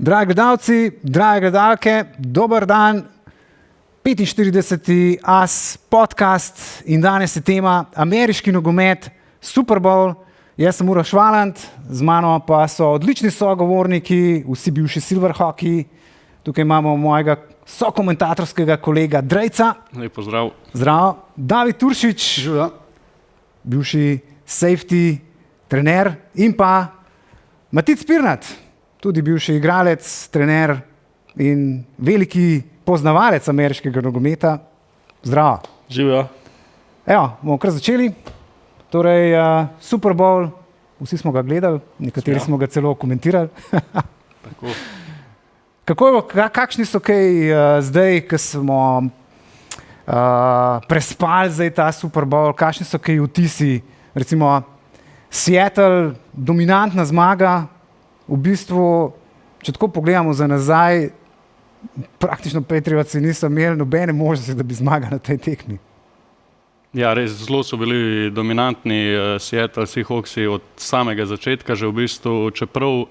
Dragi gledalci, drage gledalke, dober dan. 45. As podcast in danes je tema ameriški nogomet, Super Bowl. Jaz sem Uroš Valant, z mano pa so odlični sogovorniki, vsi bivši Silverhawki. Tukaj imamo mojega sokomentatorskega kolega Drejca. Lep pozdrav. Zdravo. David Turšič, bivši safety trener, in pa Matic Pirnat, tudi bivši igralec, trener in veliki poznavalec ameriškega nogometa. Zdravo. Živijo. Evo, bomo kar začeli. Torej, Super Bowl, vsi smo ga gledali, nekateri smo ga celo komentirali. Tako. Kakšni so zdaj, ko smo prespali zdaj ta Super Bowl, kakšni so vtisi, recimo Seattle, dominantna zmaga, v bistvu, če tako pogledamo za nazaj, praktično Patriotsi niso imeli nobene možnosti, da bi zmagali na tej tekmi. Ja, res zelo so bili dominantni Seattle Seahawksi od samega začetka, že v bistvu, čeprav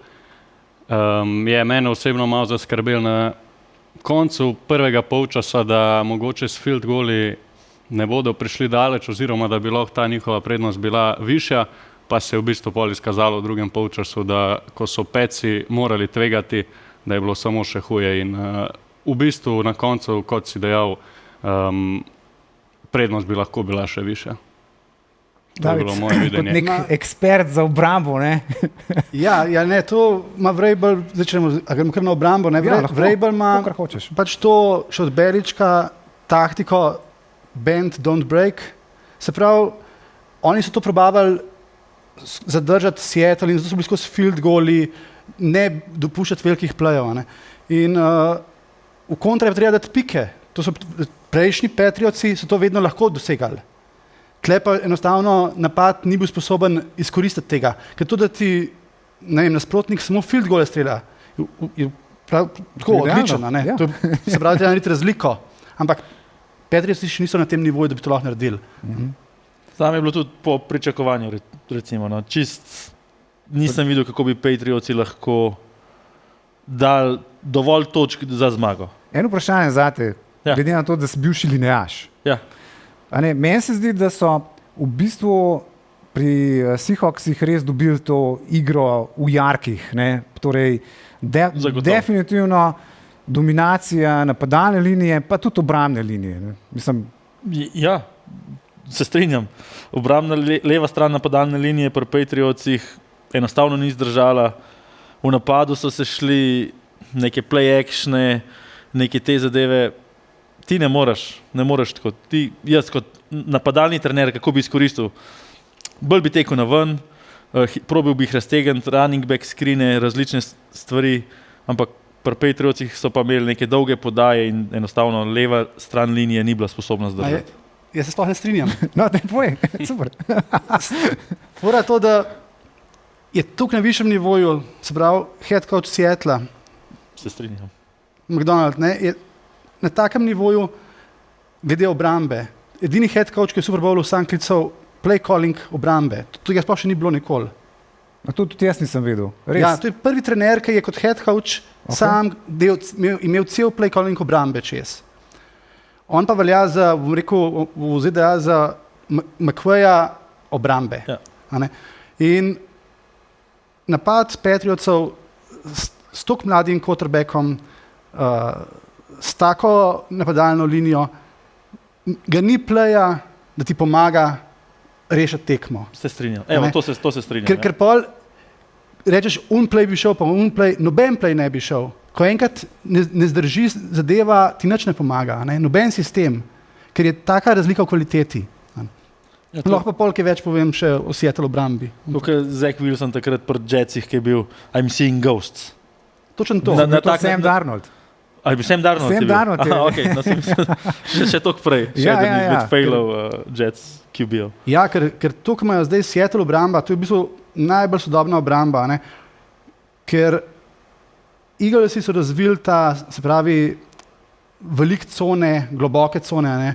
je mene osebno malo zaskrbel na koncu prvega polčasa, da mogoče s field goli ne bodo prišli daleč, oziroma da bi lahko ta njihova prednost bila višja, pa se je v bistvu pol izkazalo v drugem polčasu, da ko so Petsi morali tvegati, da je bilo samo še huje in v bistvu na koncu, kot si dejal, prednost bi lahko bila še višja. To je bilo moje videnje. Kot nek ekspert za obrambo, ne? To ima Vrabel, a gremo kar na obrambo, ne? Vrabel ima pač to še od Belička taktiko bend, don't break. Se pravi, oni so to probavali zadržati Seattle in zato so bili skozi field goli, ne dopuščati velikih plejev. In v kontra je treba dati pike. To so prejšnji Patriotsi, so to vedno lahko dosegali. Tle pa enostavno napad ni bil sposoben izkoristiti tega. Ker to, da ti nasprotnik samo field gole strela, je tako odličen. To se pravi, da narediti razliko. Ampak Patriotsi še niso na tem nivoju, da bi to lahko naredili. Sam je bilo tudi po pričakovanju, recimo. Nisem videl, kako bi Patriotsi lahko dali dovolj točk za zmago. Eno vprašanje zate, glede na to, da si bivši lineaš. Ja. Meni se zdi, da so v bistvu pri Seahawksih res dobili to igro v jarkih. Torej, definitivno dominacija napadalne linije, pa tudi obrambne linije. Ja, se strinjam. Obrambna leva stran napadalne linije pri Patriotsih enostavno ni zdržala. V napadu so se šli neke play actione, neke te zadeve. Ti ne moreš tako. Jaz kot napadalni trener, kako bi izkoristil? Bolj bi tekel na ven, probil bi jih raztegniti, running back screene, različne stvari, ampak pri Patriotsih so pa imeli neke dolge podaje in enostavno leva stran linije ni bila sposobna zdržati. Jaz se sploh ne strinjam. No, te povej, super. Fora to, da je tukaj na višjem nivoju, se pravi, head coach Seattle. Se strinjam. McDonald, je na takem nivoju glede obrambe. Edini head coach, ki je v Super Bowlu sam klical play calling obrambe. To sploh še ni bilo nikoli. Tudi jaz nisem vedel. Res? Ja, to je prvi trener, ki je kot head coach sam imel cel play calling obrambe čez. On pa velja za, bom rekel, v ZDA za McVaya obrambe. Ja. In napad Patriotsov s toliko mladim quarterbackom, s tako napadalno linijo, ga ni pleja, da ti pomaga rešiti tekmo. Se strinjam. To se strinjam. Ker pol rečeš, play bi šel, pa play, noben play ne bi šel. Ko enkrat ne zdrži zadeva, ti nič ne pomaga. Noben sistem, ker je taka razlika v kvaliteti. Lahko pa polk več povem še o Seattle obrambi. Tukaj Zach Wilson takrat pri Jetsih, ki je bil I'm seeing ghosts. Točno to. Sam Darnold. Sam Darnold je bil. Okay, še toliko prej. Še eden izmed failov Jets QB-ov. Ja, ker tukaj imajo zdaj Seattle obramba, to je v bistvu najbolj sodobna obramba, ker Eaglesi so razvili ta, se pravi, velik cone, globoke cone.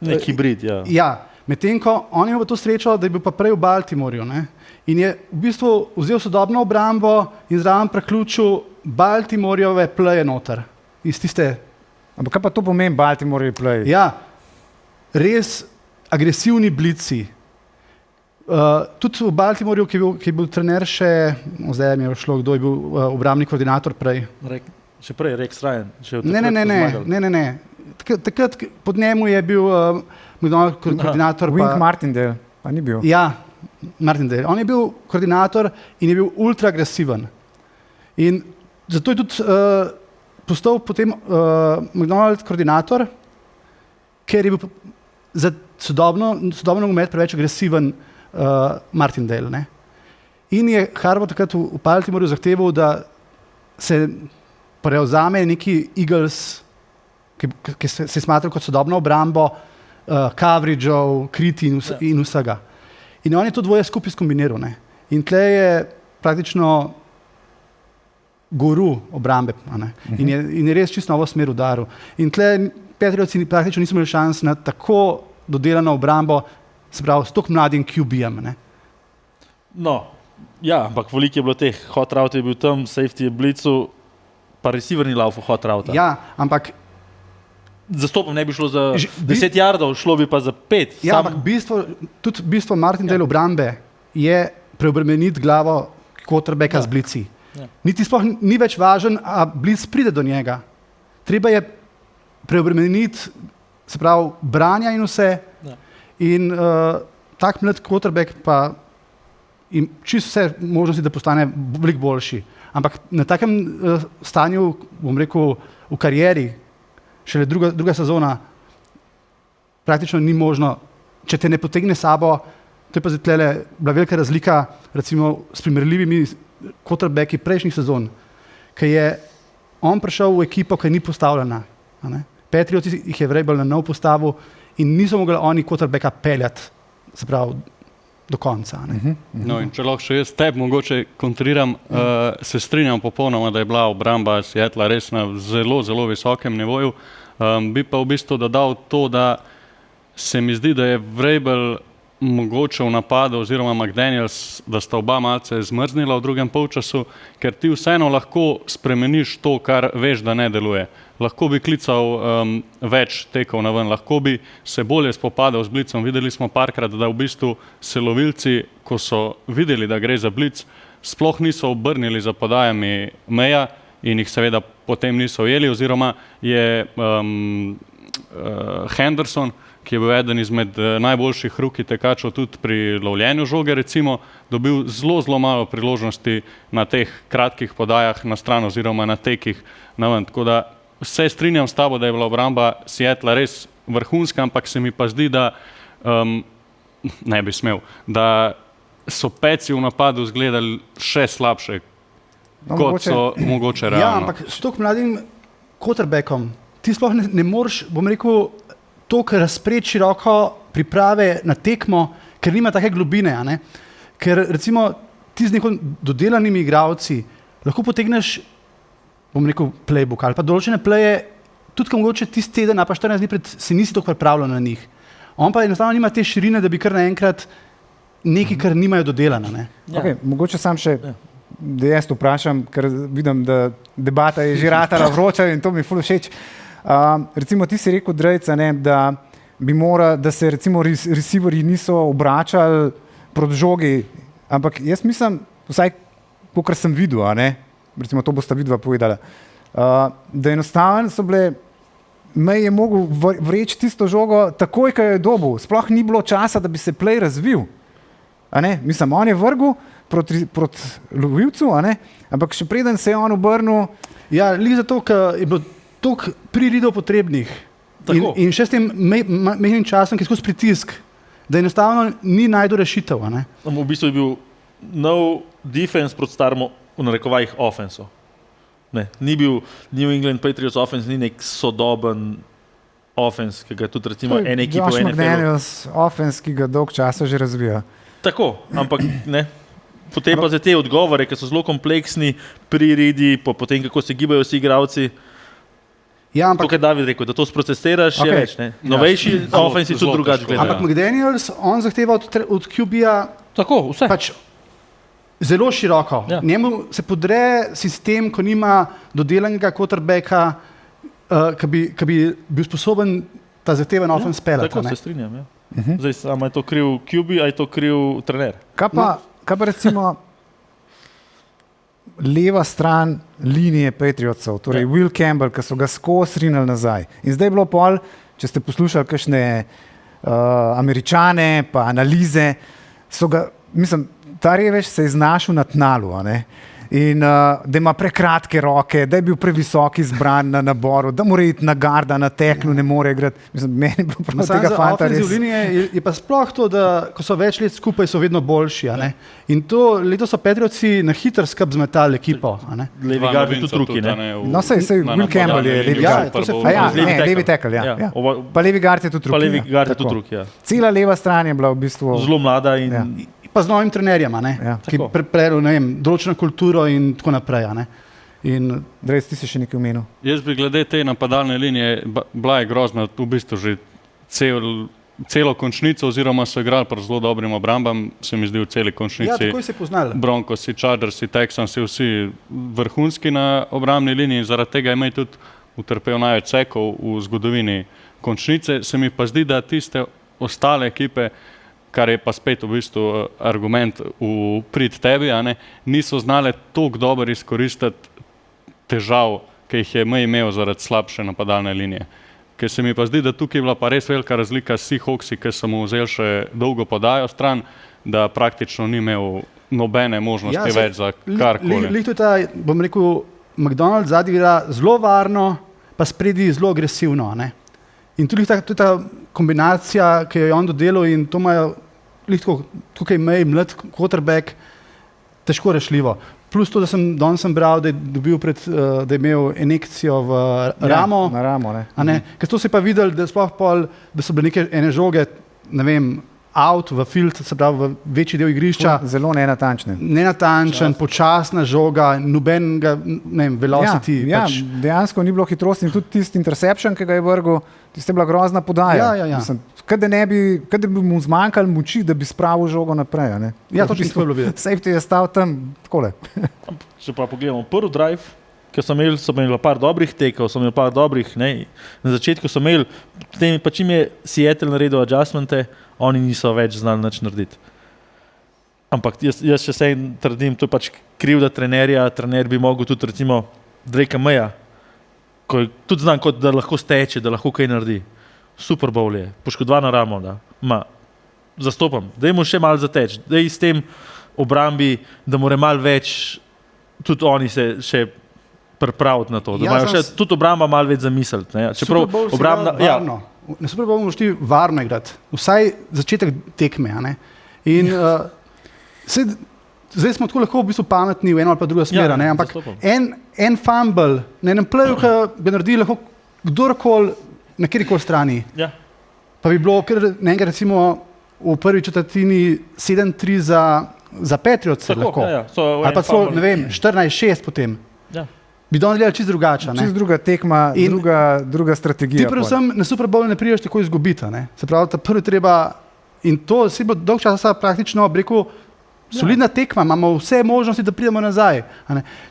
Nek hibrid, ja. Ja, medtem ko on ima to srečo, da je bil pa prej v Baltimorju. In je v bistvu vzel sodobno obrambo in zraven preključil Baltimoreove pleje noter. Iz tiste, Ampak kaj pa to pomeni Baltimore play? ja, res agresivni blici. Tudi v Baltimorju, ki je bil trener še, zdaj mi je šlo, kdo je bil obrambni koordinator prej. Še prej, Rex Ryan. Ne. Takrat pod njemu je bil koordinator. Wink Martindale, pa ni bil. Ja, Martindale. On je bil koordinator in je bil ultra agresiven. In zato je tudi postal potem McDonald koordinator, ker je bil za sodobno nogomet preveč agresiven Martindale. Ne? In je Harbaugh takrat v Baltimorju zahteval, da se prevzame neki Eagles, ki se smatra kot sodobno obrambo, coverage-ov, kriti in vsega. In on je to dvoje skupaj skombiniral. Ne? In tle je praktično guru obrambe. In je res čisto novo smer udaril. In tle Patriotsi praktično niso imeli šans na tako dodelano obrambo, se pravi, s toliko mladim QB-jem. No, ja, ampak veliko je bilo teh. Hot route je bil tam, safety je blicu, pa receiver ni laufal hot route. Ja, ampak zastopom ne bi šlo za 10 yardov, šlo bi pa za 5. Ja, ampak bistvo Martindale obrambe je preobremeniti glavo quarterbacka z blici. Ja. Niti sploh ni več važen, a blic pride do njega. Treba je preobremeniti, se pravi, branja in vse. Ja. In tak mlad quarterback pa ima čisto vse možnosti, da postane veliko boljši. Ampak na takem stanju, bom rekel, v karieri, šele druga sezona, praktično ni možno, če te ne potegne sabo. To je pa zdaj bila velika razlika recimo s primerljivimi quarterbacki prejšnjih sezon, ki je on prišel v ekipo, ki ni postavljena. Patriotsi jih je Vrabel na nov postavil in niso mogli oni quarterbacka peljati, se pravi, do konca. No, in če lahko še jaz tebi mogoče kontriram, se strinjam popolnoma, da je bila obramba Seattla res na zelo, zelo visokem nivoju. Bi pa v bistvu dodal to, da se mi zdi, da je Vrabel mogoče v napadu oziroma McDaniels, da sta oba malce zmrznila v drugem polčasu, ker ti vseeno lahko spremeniš to, kar veš, da ne deluje. Lahko bi klical več tekov na ven, lahko bi se bolje spopadal z blicom. Videli smo parkrat, da v bistvu se lovilci, ko so videli, da gre za blic, sploh niso obrnili za podajami meja in jih seveda potem niso ujeli, oziroma je Henderson, ki je bil eden izmed najboljših ruki tekačev tudi pri lovljenju žoge, recimo, dobil zelo, zelo malo priložnosti na teh kratkih podajah na stran oziroma na tekih na ven. Tako da se strinjam s tabo, da je bila obramba Seattla res vrhunska, ampak se mi pa zdi, da ne bi smel, da so Petsi v napadu izgledali še slabše, kot so mogoče realno. Ja, ampak s toliko mladim quarterbackom ti sploh ne moreš, bom rekel, toliko razpreti široko priprave na tekmo, ker nima take globine. Ker recimo ti z nekom dodelanimi igralci lahko potegneš, bom rekel, playbook ali pa določene playe, tudi ko mogoče tisti teden, pa 14 dni pred se nisi toliko pripravljal na njih. On pa enostavno nima te širine, da bi kar naenkrat nekaj, kar nimajo dodelano. Ja. Okay, mogoče sam še, da jaz vprašam, ker vidim, da debata je že ratala vroča in to mi ful všeč. Recimo ti si rekel, Drejca, da bi da se recimo receiverji niso obračali proti žogi, ampak jaz mislim, vsaj kakor sem videl, recimo to bosta vidva povedala, da enostavno so bile, May je mogel vreči tisto žogo takoj, ko je dobil. Sploh ni bilo časa, da bi se play razvil. Mislim, on je vrgel proti lovilcu, ampak še preden se je on obrnil. Ja, zato, ker je bilo toliko priridov potrebnih in še s tem mehnim časom, ki je skozi pritisk, da enostavno ni najdu rešitev. V bistvu je bil nov defense proti staremu, v narekovajih, offensu. Ni bil New England Patriots offense, ni nek sodoben offense, ki ga tudi recimo ene ekipe v NFL-u. Josh McDaniels offense, ki ga dolg časa že razvija. Tako, ampak ne. Potem pa za te odgovore, ki so zelo kompleksni, priridi, potem kako se gibajo vsi igralci. Ja, ampak, to, kar David rekel, da to sprocesiraš, je več. Novejši offense je tudi drugače gledajo. Ampak McDaniels, on zahteva od QB-ja tako, vse. Pač Zelo široko. Ja. Njemu se podre sistem, ko nima dodelanega quarterbacka, ki bi bil sposoben ta zahteven offense pelati. Tako se strinjam. Ja. Zdaj, samo je to kriv QB, ali je to kriv trener? Kaj pa recimo leva stran linije Patriotsov, torej Will Campbell, ki so ga skozi rinili nazaj. In zdaj je bilo pol, če ste poslušali kakšne Američane, pa analize, so ga, mislim, ta revež se je znašel na tnalu, a ne? In da ima prekratke roke, da je bil previsok izbran na naboru, da mora iti na garda, na teklu, ne more igrati. Mislim, meni je bilo prav tega fanta res. Linije je pa sploh to, da ko so več let skupaj, so vedno boljši. A ne? In to leto so Patriotsi na hitro skrb zmetali ekipo. A ne? Levi gard je tudi drugi, ne? No, sej Will Campbell je levi gard. Levi tackle, ja. Pa levi gard je tudi drugi. Pa levi gard je tudi drugi, ja. Cela leva stran je bila v bistvu zelo mlada in pa z novim trenerjem, ki prepredel določeno kulturo in tako naprej. Dres, ti si še nekaj omenil. Jaz bi glede te napadalne linije, bila je grozna, v bistvu že celo končnico, oziroma so igrali pri zelo dobrim obrambam, se mi zdi v celi končnici. Ja, tako se poznali. Broncosi, Chargersi, Texansi, vsi vrhunski na obrambni liniji, zaradi tega je tudi utrpel največ sekov v zgodovini končnice. Se mi pa zdi, da tiste ostale ekipe, kar je pa spet v bistvu argument v prid tebi, niso znale toliko dobro izkoristiti težav, ki jih je imel zaradi slabše napadalne linije. Ker se mi pa zdi, da tukaj je bila pa res velika razlika s Seahawksi, ki so mu vzeli še dolgo podajo stran, da praktično ni imel nobene možnosti več za karkoli. Lihto je ta, bom rekel, McDonald's zadnji igra zelo varno, pa spredi zelo agresivno. In tudi ta kombinacija, ki jo je on dodelal, in to imajo tukaj mlad quarterback, težko rešljivo. Plus to, da sem danes bral, da je imel injekcijo v ramo. Na ramo, ne. Ker to se je pa videl, da so bile ene žoge, ne vem, out v field, se pravi v večji del igrišča. Zelo nenatančne. Nenatančen, počasna žoga, nobenega, ne vem, velocity. Ja, dejansko ni bilo hitrosti in tudi tisti interception, ki ga je vrgel, tiste je bila grozna podaja. Ja. Kad bi mu zmanjkali moči, da bi spravil žogo naprej. Ne? Ja, to čisto bilo videti. Safety je stal tam takole. Če pa pogledamo prvi drive, ker so imeli par dobrih tekov, so imeli par dobrih, ne, na začetku so imeli, potem pa čim je Seattle naredil adjustmente, oni niso več znali nič narediti. Ampak jaz še vsej trdim, to je pač krivda trenerja, trener bi mogel tudi recimo Drakea Maya, ko je tudi znam, kot da lahko steče, da lahko kaj naredi. Super Bowl je, poškodovana ramo, zastopam, daj mu še malo zateč, daj s tem obrambi, da more malo več, tudi oni se še pripraviti na to, da imajo še tudi obramba malo več zamisliti. Super Bowl si varno. Na Super Bowl moraš ti varno igrati, vsaj začetek tekme. In zdaj smo tako lahko v bistvu pametni v eno ali pa drugo smer, ampak en fumble na enem playu, ki ga naredi lahko kdorkoli na kjerkoli strani. Ja. Pa bi bilo kar nekaj recimo v prvi četrtini 7-3 za Patriots lahko. Ja. Ali pa celo, ne vem, 14-6 potem. Ja. Bi danes delali čisto drugače. Čisto druga tekma, druga strategija. Ti predvsem na Super Bowl ne priješ tako izgubiti. Se pravi, ta prvi treba, in to si bo dolg časa praktično rekel, solidna tekma, imamo vse možnosti, da pridemo nazaj.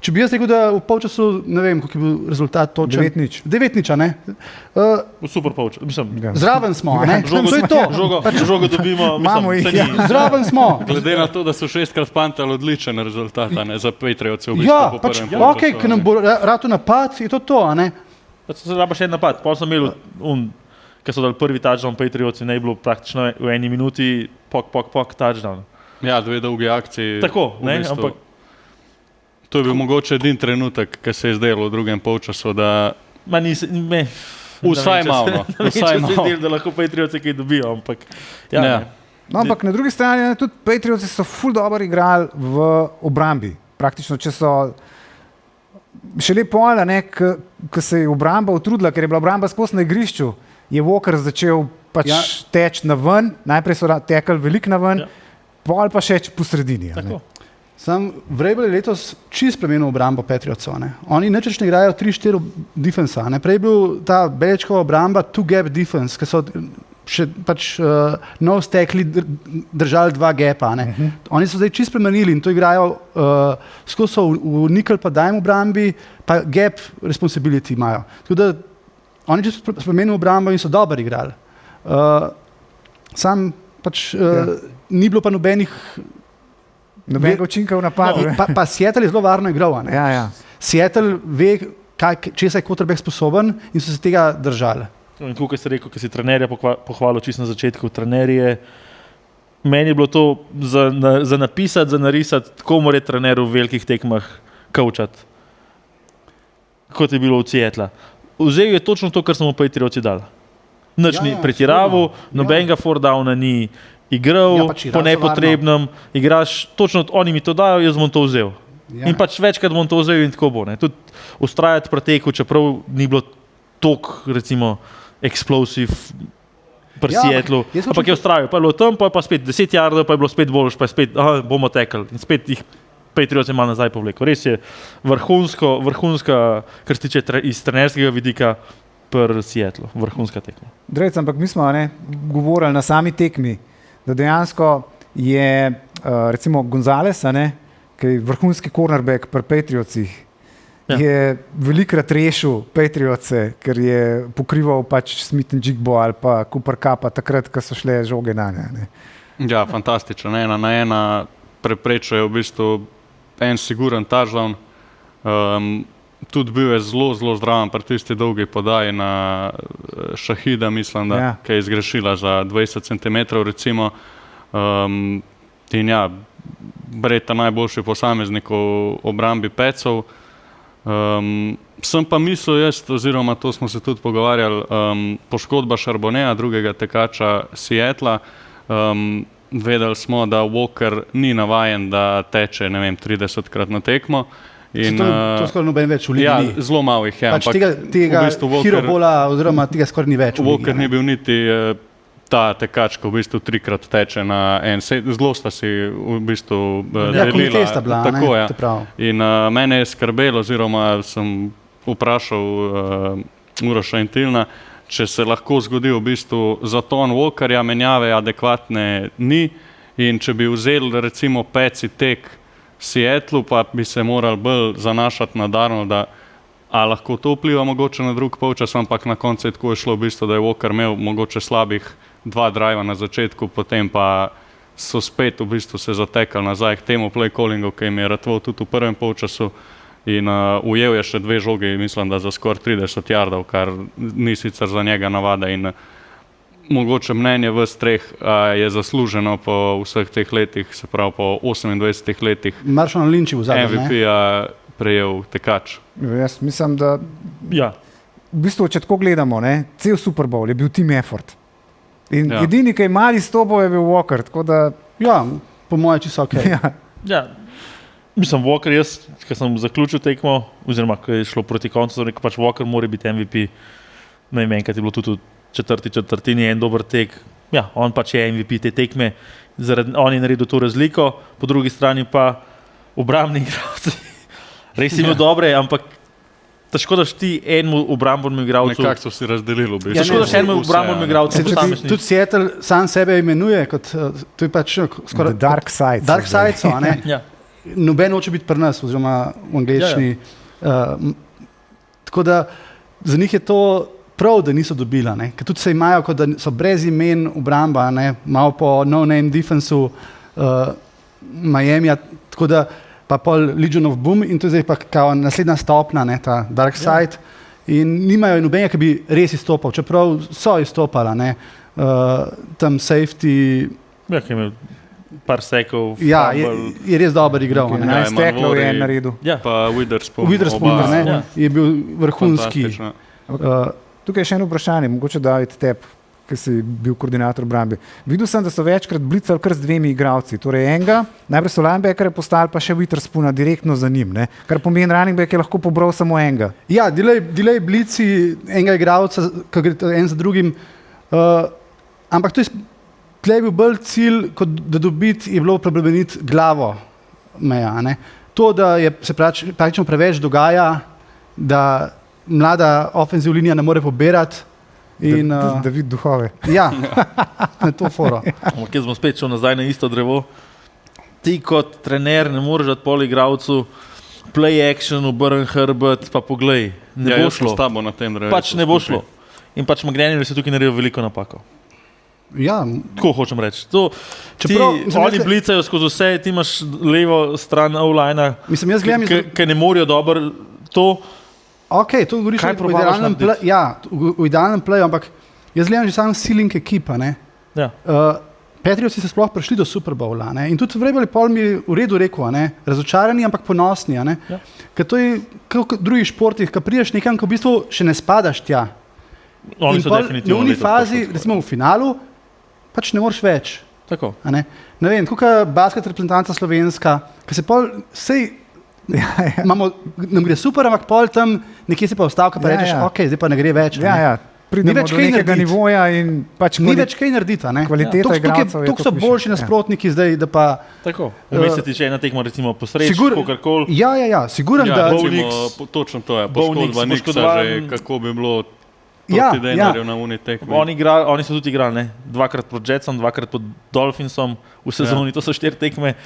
Če bi jaz rekel, da v polčasu, ne vem, kako je bil rezultat točen. 9-0, ne? V super polčas, mislim. Zraven smo, ne? To je to. Žogo dobimo, mislim. Zraven smo. Glede na to, da so 6-krat pantali odličen rezultat, za Patriotse v bistvu ja, po prvem polčasu. Ok, ker nam bo rado napad, je to, a ne? Se da pa še en napad, pa sem imel ker so dali prvi touchdown Patriotsi, ne je bilo praktično v eni minuti pok touchdown. Ja, dve dolgi akciji. Tako, ne, ampak to je bil mogoče edin trenutek, ki se je zdelo v drugem polčasu, da vsaj malo. Da lahko Patriotsi kaj dobijo, ampak No, ampak na drugi strani tudi Patriotsi so ful dobro igrali v obrambi. Praktično, če so šele pol, ko se je obramba utrudila, ker je bila obramba skozi na igrišču, je Walker začel teči na ven, najprej so tekali veliko na ven, pol pa še po sredini. Sam Vrabel je letos čisto spremenil obrambo Patriotsov. Oni nič ne igrajo 3-4 defensa. Prej je bil ta Belichickova obramba two-gap defense, ki so še pač no stekli držali 2 gepa. Oni so zdaj čisto spremenili in to igrajo skozi so v nickel pa dime obrambi, pa gap responsibility imajo. Tako da oni čisto spremenili obrambo in so dobro igrali. Sam pač ni bilo pa nobenega učinka v napadu. Pa Seattle je zelo varno igral. Ja. Seattle ve, česa je quarterback sposoben in so se tega držali. In tukaj si rekel, ki si trenerja pohvalil čisto na začetku, trenerje. Meni je bilo to za napisati, za narisati, tako mora trener v velikih tekmah koučati, kot je bilo v Seattle. Vzel je točno to, kar smo Patriotsi dali. Nič ni pretiraval, nobenega fourdowna ni igral, po nepotrebnem, igraš točno, oni mi to dajo, jaz bom to vzel. In pač večkrat bom to vzel in tako bo. Tudi ustrajati pri teku, čeprav ni bilo toliko, recimo, explosive pri Seattlu, ampak je ustrajal, pa je bilo tam, pa je pa spet 10 yardov, pa je bilo spet boljš, pa je spet, bomo tekli in spet jih Patriots je malo nazaj povlekel. Res je vrhunska, kar se tiče iz trenerskega vidika pri Seattlu, vrhunska tekma. Drejc, ampak mi smo govorili na sami tekmi, da dejansko je recimo Gonzales, ki je vrhunski cornerback pri Patriotsih, je velikrat rešil Patriotse, ker je pokrival pač Smith & Jigbo ali pa Cooper Cupa takrat, ko so šle žoge na nje. Ja, fantastično. 1-1 preprečuje v bistvu en siguren touchdown. Tudi bil je zelo zdraven pri tisti dolgi podaji na Šahida, mislim, da ki je zgrešila za 20 cm recimo. In verjetno najboljši posameznik v obrambi Petsov. Sem pa mislil jaz, oziroma to smo se tudi pogovarjali, poškodba Charbonneja, drugega tekača Seattla. Vedeli smo, da Walker ni navajen, da teče 30krat na tekmo. To skoraj noben več v ligi. Ja, zelo malo jih je. Pač tega hero bola, oziroma tega skoraj ni več v ligi. Walker ni bil niti ta tekač, ko v bistvu 3krat teče na en. Zelo sta si v bistvu delila. Testa bila, tako, ne? In mene je skrbelo, oziroma sem vprašal Uroša in Tilna, če se lahko zgodi v bistvu zaton Walkerja, menjave adekvatne ni in če bi vzeli recimo peci tek Seattlu, pa bi se morali bolj zanašati na Darnolda, a lahko to vpliva mogoče na drug polčas, ampak na koncu je tako šlo v bistvu, da je Walker imel mogoče slabih 2 driva na začetku, potem pa so spet v bistvu se zatekali nazaj k temu play callingu, ki jim je ratoval tudi v prvem polčasu in ujel je še 2 žogi, mislim, da za skoraj 30 yardov, kar ni sicer za njega navada in mogoče mnenje vas treh je zasluženo po vseh teh letih, se pravi po 28 letih Marshawn Lynch v zadnjem, MVP-ja prejel tekač. Jaz mislim, da v bistvu, če tako gledamo, cel Super Bowl je bil team effort. In edini, ki je mali stopil, je bil Walker, tako da... Ja, po moje čisto ok. Mislim, Walker, jaz, ko sem zaključil tekmo, oziroma, ko je šlo proti koncu, sem rekel, pač Walker mora biti MVP. Ne vem, enkrat je bilo tudi v četrtini en dober tek. Ja, on pač je MVP te tekme, on je naredil to razliko, po drugi strani pa obrambni igralci. Res je bil dobre, ampak težko daš ti enemu obrambnemu igralcu. Nekako so si razdelili v bistvu. Težko daš enemu obrambnemu igralcu. Tudi Seattle sam sebe imenuje kot, to je pač skoraj... The Dark Side. Dark Side so, ne? Noben hoče biti pri nas, oziroma v angleščini. Tako da za njih je to prav, da niso dobila, ker tudi se imajo, kot da so brez imen obramba, malo po no-name defensu Miamija, tako da pa pol Legion of Boom in to je zdaj pa kao naslednja stopna, ta Dark Side in nimajo nobenega, ki bi res izstopal, čeprav so izstopala, tam safety... Ja, ki je imel par sekov. Ja, je res dober igral. Steklov je naredil. Pa Witherspoon. Witherspoon je bil vrhunski. Tukaj je še eno vprašanje, mogoče David Tep, ki si bil koordinator obrambe. Videl sem, da so večkrat blicali kar z 2 igralci. Torej enega, najprej so linebackere postali, pa še Witherspoona direktno za njim. Kar pomeni, running back je lahko pobral samo enega. Ja, delay blici enega igralca, ki gre en za drugim. Ampak to je bil bolj cilj, kot da dobiti je bilo prebremeniti glavo meja. To, da se praktično preveč dogaja, da mlada ofenzivna linija ne more pobirati, In, da vidi duhove. Ja, na to foro. Ampak jaz bom spet šel nazaj na isto drevo. Ti kot trener ne moreš dati pol igravcu play action, obrn hrbet, pa poglej. Ne bo šlo. S tabo na tem drevesu. Pač ne bo šlo. In pač McDaniel se tukaj naredil veliko napako. Ja, Tako hočem reči. To, Čeprav, oni blicajo skozi vse, ti imaš levo stran O-line, mislim, jaz gledam, ki ne morejo dobro to. Ok, to govoriš Kaj o probavaš idealnem narediti? playu, ja, v idealnem playu, ampak jaz gledam že sam ceiling ekipa, ne. Ja. Patriotsi so sploh prišli do Super Bowla, ne, in tudi Vrabel je pol mi v redu rekel, ne, razočarani, ampak ponosni, ne. Ja. Ker to je kot v drugih športih, ko prideš nekam, ko v bistvu še ne spadaš tja. Oni In so pol definitivno na uni letos fazi, prišli. recimo v finalu, pač ne moreš več. Tako. A ne? Ne vem, tukaj basket reprezentanca slovenska, ki se pol, sej, imamo, nam gre super, ampak pol tam nekje si pa vstavka, pa rečeš, ok, zdaj pa ne gre več. a Ja, ne. ja. Pridemo več do kaj nekega narediti. nivoja in pač Ni več kaj narediti. a ne. kvaliteta Toliko igralcev je so toliko višja. boljši nasprotniki zdaj, da pa... Tako. Vmes se ti še ena tekma, recimo posreč, Sigur- kakorkoli. Ja, siguren, Ja, da... Bownik- recimo, točno to je. Bownik Poškodba Nixa poškodovan. že, kako bi bilo Ja, proti Denverju na uni tekmi. Oni so tudi igrali, ne? Dvakrat pod Jetsom, dvakrat pod Dolphinsom v sezoni, to so 4 tekme.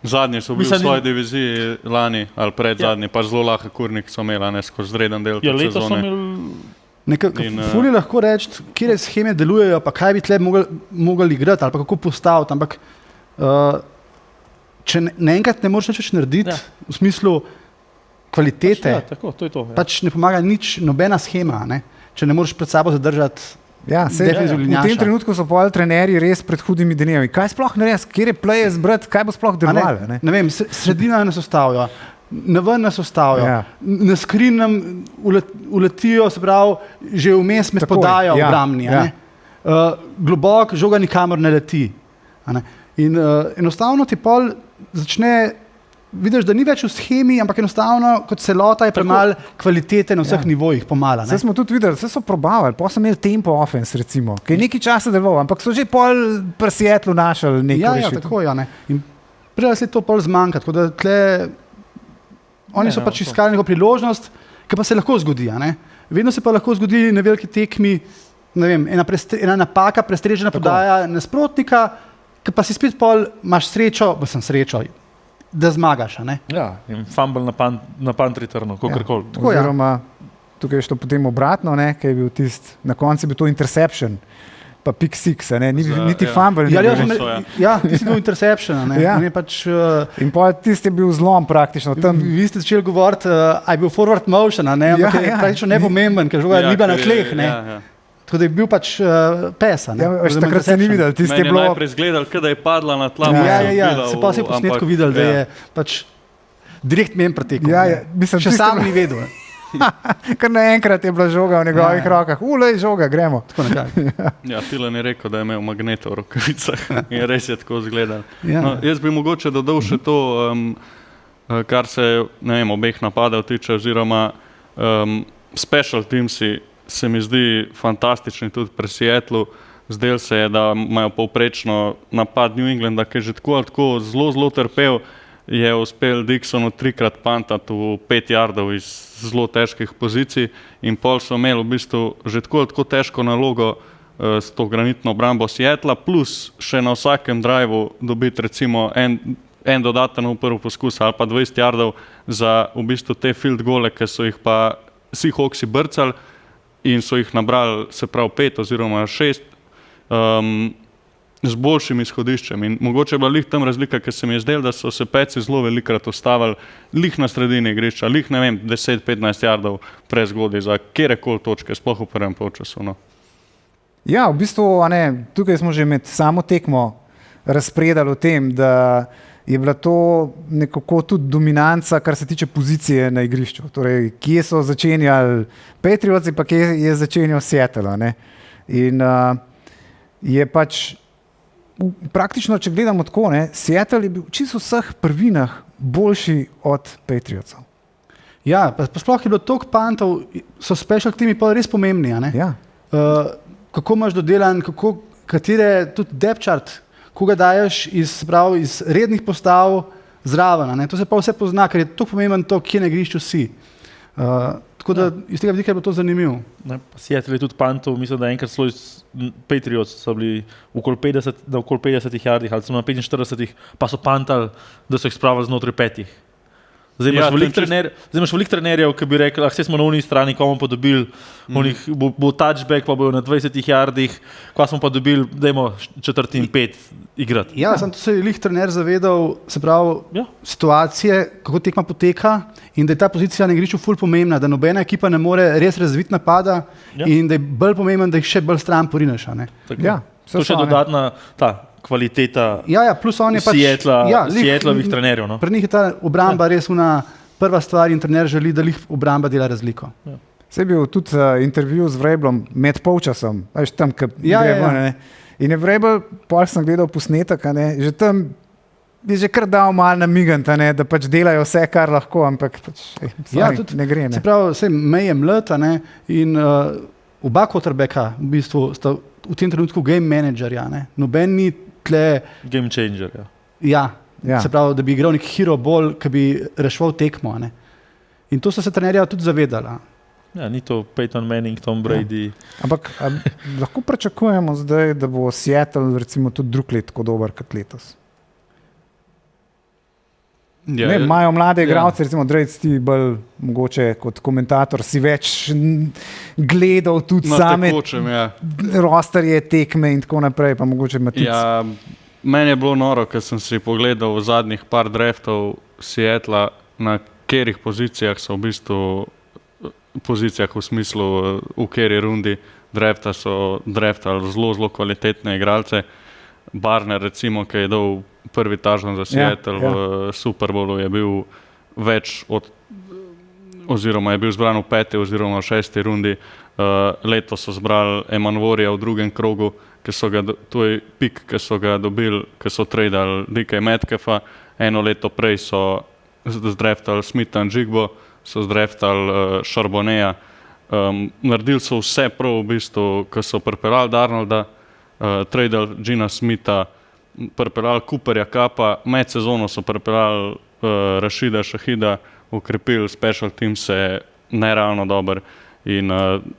Zadnji so bili v Mislim, svoji diviziji lani ali predzadnji, pa zelo lahko kurnik so imeli, a ne skozi reden del Ja, te letos so sezone. imeli. Nekako In, fuli lahko reči, kje scheme delujejo, pa kaj bi tle mogli igrati, ali pa kako postaviti, ampak če naenkrat ne moreš nič več narediti, Ja. v smislu kvalitete, Ja, tako, to je to. Ja. pač ne pomaga nič, nobena schema, ne? Če ne moreš pred sabo zadržati. Ja, sej, Definitivno v tem Linjaša. trenutku so pol trenerji res pred hudimi dnevi. Kaj sploh narediti, kje je play zbrati, kaj bo sploh A delovalo? ne vem, sredina nas ustavijo, na ven nas ustavijo, Ja. na skrin nam uletijo, se pravi, že vmes med Takoj, podajo ja, obrambni. ja. Globok žoga nikamor ne leti. A ne? In enostavno ti pol začne, vidiš, da ni več v schemi, ampak enostavno kot celota je premalo kvalitete na vseh nivojih, pomala. Vse smo tudi videli, vse so probavali, pa so imeli tempo offense, recimo, ki je nekaj časa deloval, ampak so že pol pri Seattlu našli nekaj Ja, rešitev. tako je. Ja, in prej se je to pol zmanjka. Tako da tle, oni so pač iskali neko priložnost, ki pa se lahko zgodi. a ne. Vedno se pa lahko zgodi na veliki tekmi, ne vem, ena napaka, prestrežena podaja nasprotnika, ki pa si spet pol imaš srečo, srečo, da zmagaš. a ne. Ja, in fumble na punt returnu, kakorkoli. Tako, ja. Oziroma, tukaj je šlo potem obratno, kaj je bil tisti, na koncu je bil to interception, pa pick six, a ne, niti ja. fumble. Ja, ni jaz bil, sem, ne. ja, ti si bil interception. a Ne. Ja. Ne, pač, In pa tisti je bil zlom praktično. Tam, vi ste začeli govoriti, a je bil forward motion, a ne, ampak Ja, je ja. praktično nepomemben, ker žoga je liba na ker je- tleh. Ne. Ja. Tako da je bil pač pes. a ne, ja, veš, oziroma takrat se ni interception. videl, tisti je Meni je bilo. najprej izgledal, da je padla na tla. Ja, pa Ja, sem ja, videl, se pa si v posnetku ampak- videl, da ja. je pač direkt mem pretekel. Ja, ne. ja, mislim, Še tisto sam je ni vedel. Kar naenkrat je bila žoga v njegovih Ja, ja. rokah. Ulej, žoga, gremo. Tako nekako. Ja, Tilan je rekel, da je imel magnet v rokavicah in res je tako izgledal. Ja. No, jaz bi mogoče dodal še to, kar se ne vem, obeh napadov tiče, oziroma special teamsi se mi zdi fantastični tudi pri Seattlu. Zdel se je, da imajo povprečno napad New Englanda, ki je že tako ali tako zelo trpel, je uspel Dixonu 3-krat pantati v 5 yardov iz zelo težkih pozicij in pol so imeli v bistvu že tako ali tako težko nalogo s to granitno obrambo Seattla, plus še na vsakem driveu dobiti recimo en dodaten v prvi poskus ali pa 20 yardov za v bistvu te field gole, ki so jih pa Seahawksi brcali in so jih nabrali, se pravi 5 oziroma 6 z boljšim izhodiščem. In mogoče je bila lih tam razlika, ker se mi je zdelo, da so se Petsi zelo velikrat ustavili lih na sredini igrišča, lih ne vem, 10-15 yardov prezgodaj za kjerekoli točke, sploh v prvem polčasu. No. Ja, v bistvu, a ne, tukaj smo že med samo tekmo razpredali o tem, da je bila to nekako tudi dominanca, kar se tiče pozicije na igrišču. Torej, kje so začenjali Patriotsi, pa kje je začenjal Seattle. a ne. In je pač praktično, če gledamo tako, ne, Seattle je bil čisto v vseh prvinah boljši od Patriotsov. Ja, pa sploh je bilo toliko pantov, so special teami pa res pomembni. a ne. Ja. Kako imaš dodelan, katere tudi depth chart, koga daješ iz rednih postav zraven. a ne. To se pa vse pozna, ker je to pomembno, to, kje na igrišču si. Tako da iz tega vidika je bilo to zanimivo. Seattle je tudi pantov, mislim, da enkrat celo iz Patriots so bili okoli 50 yardih ali celo na 45, pa so pantali, da so jih spravili znotraj 5. Zdaj imaš veliko trenerjev, ki bi rekli, vse smo na uniji strani, ko bomo pa dobili, bo touchback, pa bojo na 20 yardih, ko smo pa dobili, dajmo 4. in 5 igrati. Ja, sem to se je lih trener zavedal, se pravi, situacije, kako tekma poteka in da je ta pozicija na igrišču ful pomembna, da nobena ekipa ne more res razviti napada in da je bolj pomemben, da jih še bolj stran porinaš. To še dodatna kvaliteta plus on je Seattlovih trenerjev. No? Pri njih je ta obramba res prva stvar in trener želi, da jih obramba dela razliko. Se je bil tudi intervju z Vrablom med polčasom, veš tam, in je Vrabel, pol sem gledal posnetek, že tam je že kar dal malo namigant, da pač delajo vse, kar lahko, ampak tudi ne gre. Se pravi, May je mlad in oba quarterbacka v bistvu sta v tem trenutku game managerja, noben ni tle game changer. Se pravi, da bi igral nek hero ball, ki bi reševal tekmo. In to so se trenerja tudi zavedala. Ni to Peyton Manning, Tom Brady. Ampak lahko pričakujemo zdaj, da bo Seattle recimo tudi drug let tako dober kot letos. Imajo mlade igralce, recimo Drake, ti bolj mogoče kot komentator si več gledal tudi same rosterje, tekme in tako naprej, pa mogoče ima tudi... Meni je bilo noro, ker sem si pogledal v zadnjih par draftov Seattla, na katerih pozicijah so v bistvu pozicijah v smislu v kateri rundi drafta so draftali zelo kvalitetne igralce. Barner recimo, ki je dal prvi touchdown za Seattle v Super Bowlu, je bil oziroma je bil zbran v 5. oziroma v 6. rundi. Letos so zbrali Emanvorija v drugem krogu, to je pik, ki so ga dobili, ki so tradali DK Metcalfa. Eno leto prej so zdraftali Smitha in Jigbo, so zdraftali Charbonneya. Naredili so vse prav v bistvu, ko so pripeljali Darnolda, tradali Gina Smitha, pripeljali Cooperja Cuppa, med sezono so pripeljali Rashida Shahida, ukrepili special teams nerealno dober. In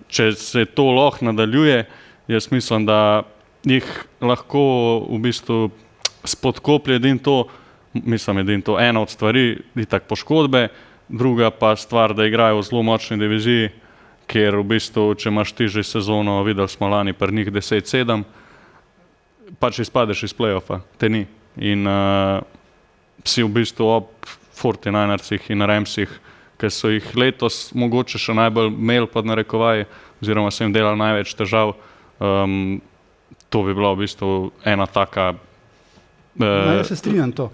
če se to lahko nadaljuje, jaz mislim, da jih lahko v bistvu spodkoplje edino to ena od stvari, itak poškodbe, druga pa stvar, da igrajo v zelo močni diviziji, kjer v bistvu, če imaš ti že sezono, videli smo lani pri njih 10-7, pač izpadeš iz play-offa, te ni. In si v bistvu ob 49ersih in Ramsih, ki so jih letos mogoče še najbolj imeli pod narekovaji, oziroma so jim delali največ težav, to bi bila v bistvu ena taka... Jaz se strinjam to.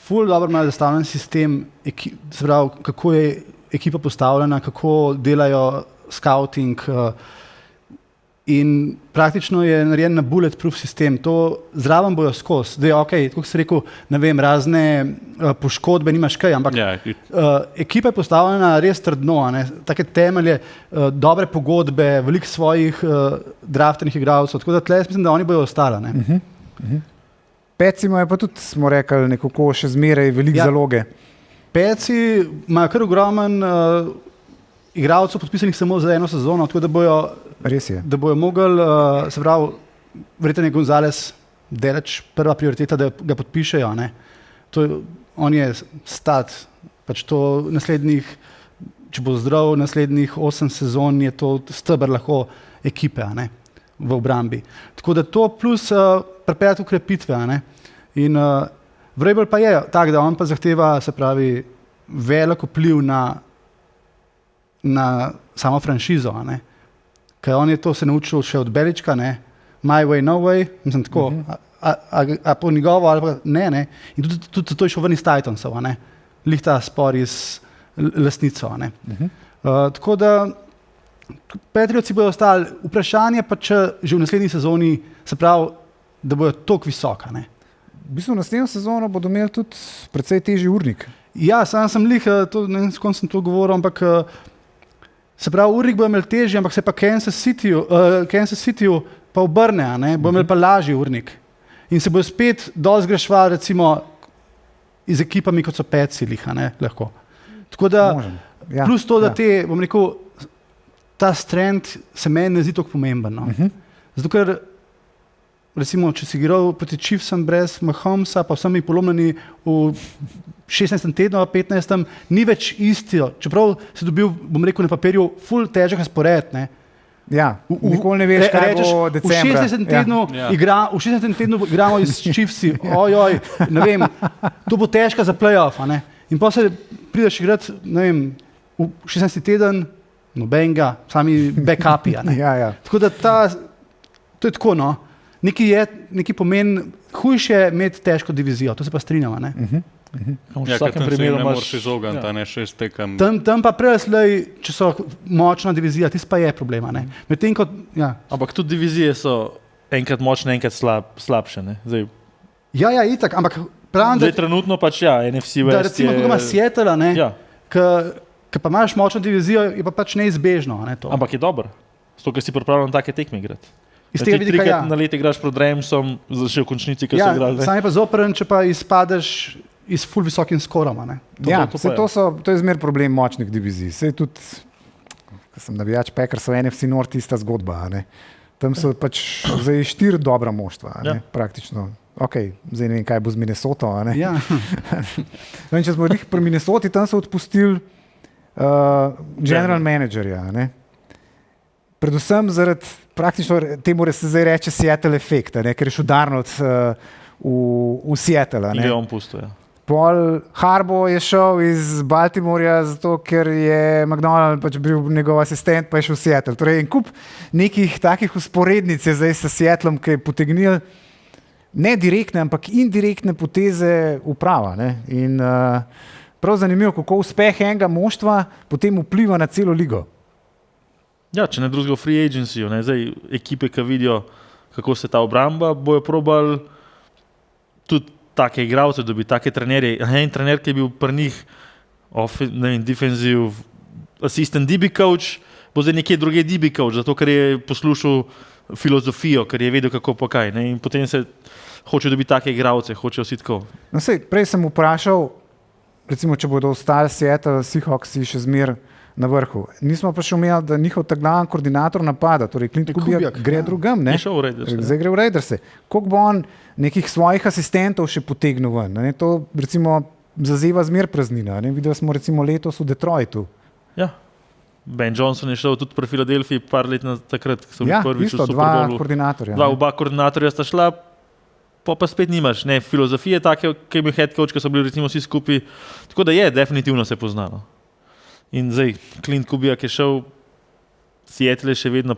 Ful dobro imajo zastavljen sistem, se pravi, kako je ekipa postavljena, kako delajo scouting in praktično je narejen na bulletproof sistem. To zraven bojo skozi. Zdaj, kako si rekel, ne vem, razne poškodbe, nimaš kaj, ampak ekipa je postavljena res trdno, take temelje, dobre pogodbe, veliko svojih draftenih igralcev, tako da tle mislim, da oni bojo ostali. Peci imajo pa tudi, smo rekli, nekako še zmeraj veliko zaloge. Peci imajo kar ogromen igralcev podpisanih samo za eno sezono, tako da bojo mogli, se pravi, verjetno je Gonzales deleč prva prioriteta, da ga podpišejo. On je stat, pač to naslednjih, če bo zdrav, naslednjih 8 sezon je to steber lahko ekipe v obrambi. Tako da to plus pripeljati ukrepitve. In Vrabel pa je tak, da on pa zahteva, se pravi, velik vpliv na samo franšizo. Ker on je to se naučil še od Belička, my way, no way, mislim tako, a po njegovo ali pa ne. In tudi to je šel ven iz Titansov, lih ta spor iz lastnico. Tako da Patriotsi bodo ostali, vprašanje pa če že v naslednji sezoni, se pravi, da bojo toliko visoka. V bistvu v naslednjo sezono bodo imeli tudi precej težji urnik. Ja, sam lih, ne vem, s kom sem to govoril, ampak se pravi, urnik bojo imeli težji, ampak se pa Kansas Cityju pa obrne, bojo imeli pa lažji urnik. In se bojo spet dosti zgreševali recimo iz ekipami, kot so Petsi, lahko. Tako da Plus to, da bom rekel, ta strength se meni ne zdi tako pomemben. No? Zato, ker recimo, če si igral proti Chiefsom brez Mahomesa, pa vsemi polomljeni v 16. tednu, 15. ni več isto. Čeprav si dobil, bom rekel, na papirju ful težek razpored. Ne? Ja, nikoli ne veš, kaj bo decembra. V 16. tednu igramo s Chiefsi, ne vem, to bo težka za playoff. Ne? In pa se prideš igrati, ne vem, v 16. teden, nobenega, sami backupi. Ja. Tako da to je tako, no. Neki pomen, hujše je imeti težko divizijo, to se pa strinjamo. V vsakem primeru ne moreš izogati, ne 6 tekem. Tam pa preslej, če so močna divizija, tisto pa je problema. Medtem ko, Ampak tudi divizije so enkrat močne, enkrat slabše. Ne? Ja, itak, ampak pravim, da trenutno pač NFC West da recimo, kako ima Seattle, ki pa imaš močno divizijo, je pa pač neizbežno. To. Ampak je dobro, zato ker si pripravljen take tekme igrati. Iz tega vidika, trikrat na let igraš proti Ramsom, še v končnici, ki so igrali. Sam je pa zoprn, če pa izpadeš iz ful visokim skorom. To je zmer problem močnih divizij. Sej tudi, ko sem navijač Packersov, NFC North ista zgodba. Tam so pač zdaj 4 dobra moštva, praktično. Zdaj ne vem, kaj bo z Minnesoto. Če smo jih pri Minnesoti, tam so odpustili general managerja. Predvsem zaradi praktično temu se zdaj reče Seattle efekt, ker je šel Darnold v Seattle. In je on pustil, Paul Harbaugh je šel iz Baltimorja, zato ker je McDonald pač bil njegov asistent, pa je šel v Seattle. Torej, en kup nekih takih usporednic je zdaj s Seattlom, ki je potegnil ne direktne, ampak indirektne poteze uprava. In prav zanimivo, kako uspeh enega moštva potem vpliva na celo ligo. Ja, če ne drugega v free agencyju, zdaj ekipe, ki vidijo, kako se ta obramba, bojo probali tudi take igralce dobi, take trenerje. En trener, ki je bil pri njih defensive assistant DB coach, bo zdaj nekje druge DB coach, zato ker je poslušal filozofijo, ker je vedel, kako pa kaj. In potem se hoče dobiti take igralce, hočejo vsi tako. No, prej sem vprašal, recimo, če bodo ostali Seattle Seahawksi še zmer na vrhu. Nismo pa še umeli, da njihov ta glavni koordinator napada, torej Clint Kubiak gre drugam, zdaj gre v Raiderse. Koliko bo on nekih svojih asistentov še potegnil ven? To recimo zazeva zmer praznina. Videli smo recimo letos v Detroitu. Ja, Ben Johnson je šel tudi pri Filadelfiji par let takrat, ko sem prvič v Super Bowlu. Oba koordinatorja sta šla, pa spet nimaš. Filozofije take, ki je bil head coach, ki so bili recimo vsi skupaj. Tako da je, definitivno se poznalo. In zdaj, Clint Kubiak je šel, Seattle je še vedno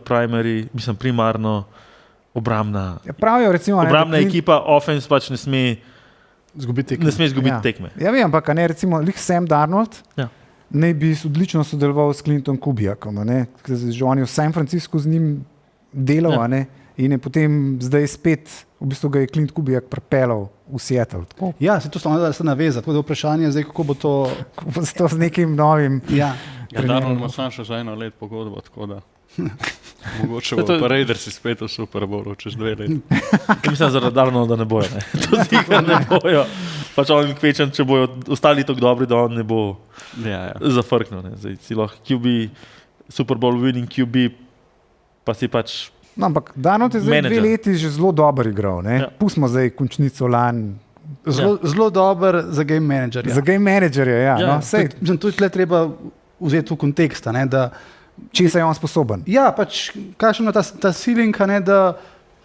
primarno obrambna. Pravijo, recimo, obrambna ekipa, offense pač ne sme izgubiti tekme. Ja vem, ampak recimo Sam Darnold ne bi odlično sodeloval s Clintom Kubiakom, že on je v San Franciscu z njim delal, in je potem zdaj spet, v bistvu ga je Clint Kubiak pripeljal v Seattle. Tako. Ja, se to se naveza, tako da vprašanje je zdaj, kako bo to... Kako bo to z nekim novim... Darnold ima sam še za 1 let pogodbo, tako da mogoče bo pa Raidersi spet v Super Bowlu čez 2 leti. Mislim, zaradi Darnolda ne bojo, To sicer ne bojo. Pač on kvečen, če bojo ostali tako dobri, da on ne bo zafrknil. Zdaj si lahko QB, Super Bowl winning QB, pa si pač... No, ampak Darnold je zdaj 2 leti že zelo dober igral. Pustimo zdaj končnico lani. Zelo dober za game managerja. Za game managerja, ja. To je tle treba vzeti v kontekst, da... Česa je on sposoben? Ja, pač kakšen je ta ceiling, da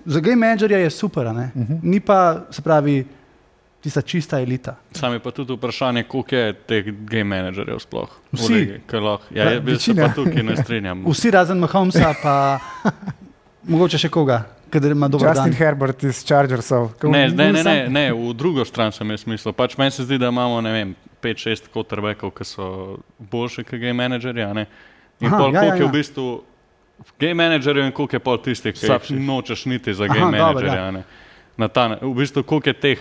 za game managerja je super, Ni pa, se pravi, tista čista elita. Sam je pa tudi vprašanje, koliko je teh game managerjev sploh. Vsi. Jaz se pa tukaj ne strinjam. Vsi razen Mahomesa, pa mogoče še koga, kadar ima dober dan. Justin Herbert iz Chargersov. Ne, v drugo stran sem jaz mislil. Pač meni se zdi, da imamo, 5-6 quarterbackov, ki so boljši kot game managerja, In koliko je v bistvu game managerjev in koliko je pol tistih, ki jih nočeš niti za game managerja, v bistvu koliko je teh,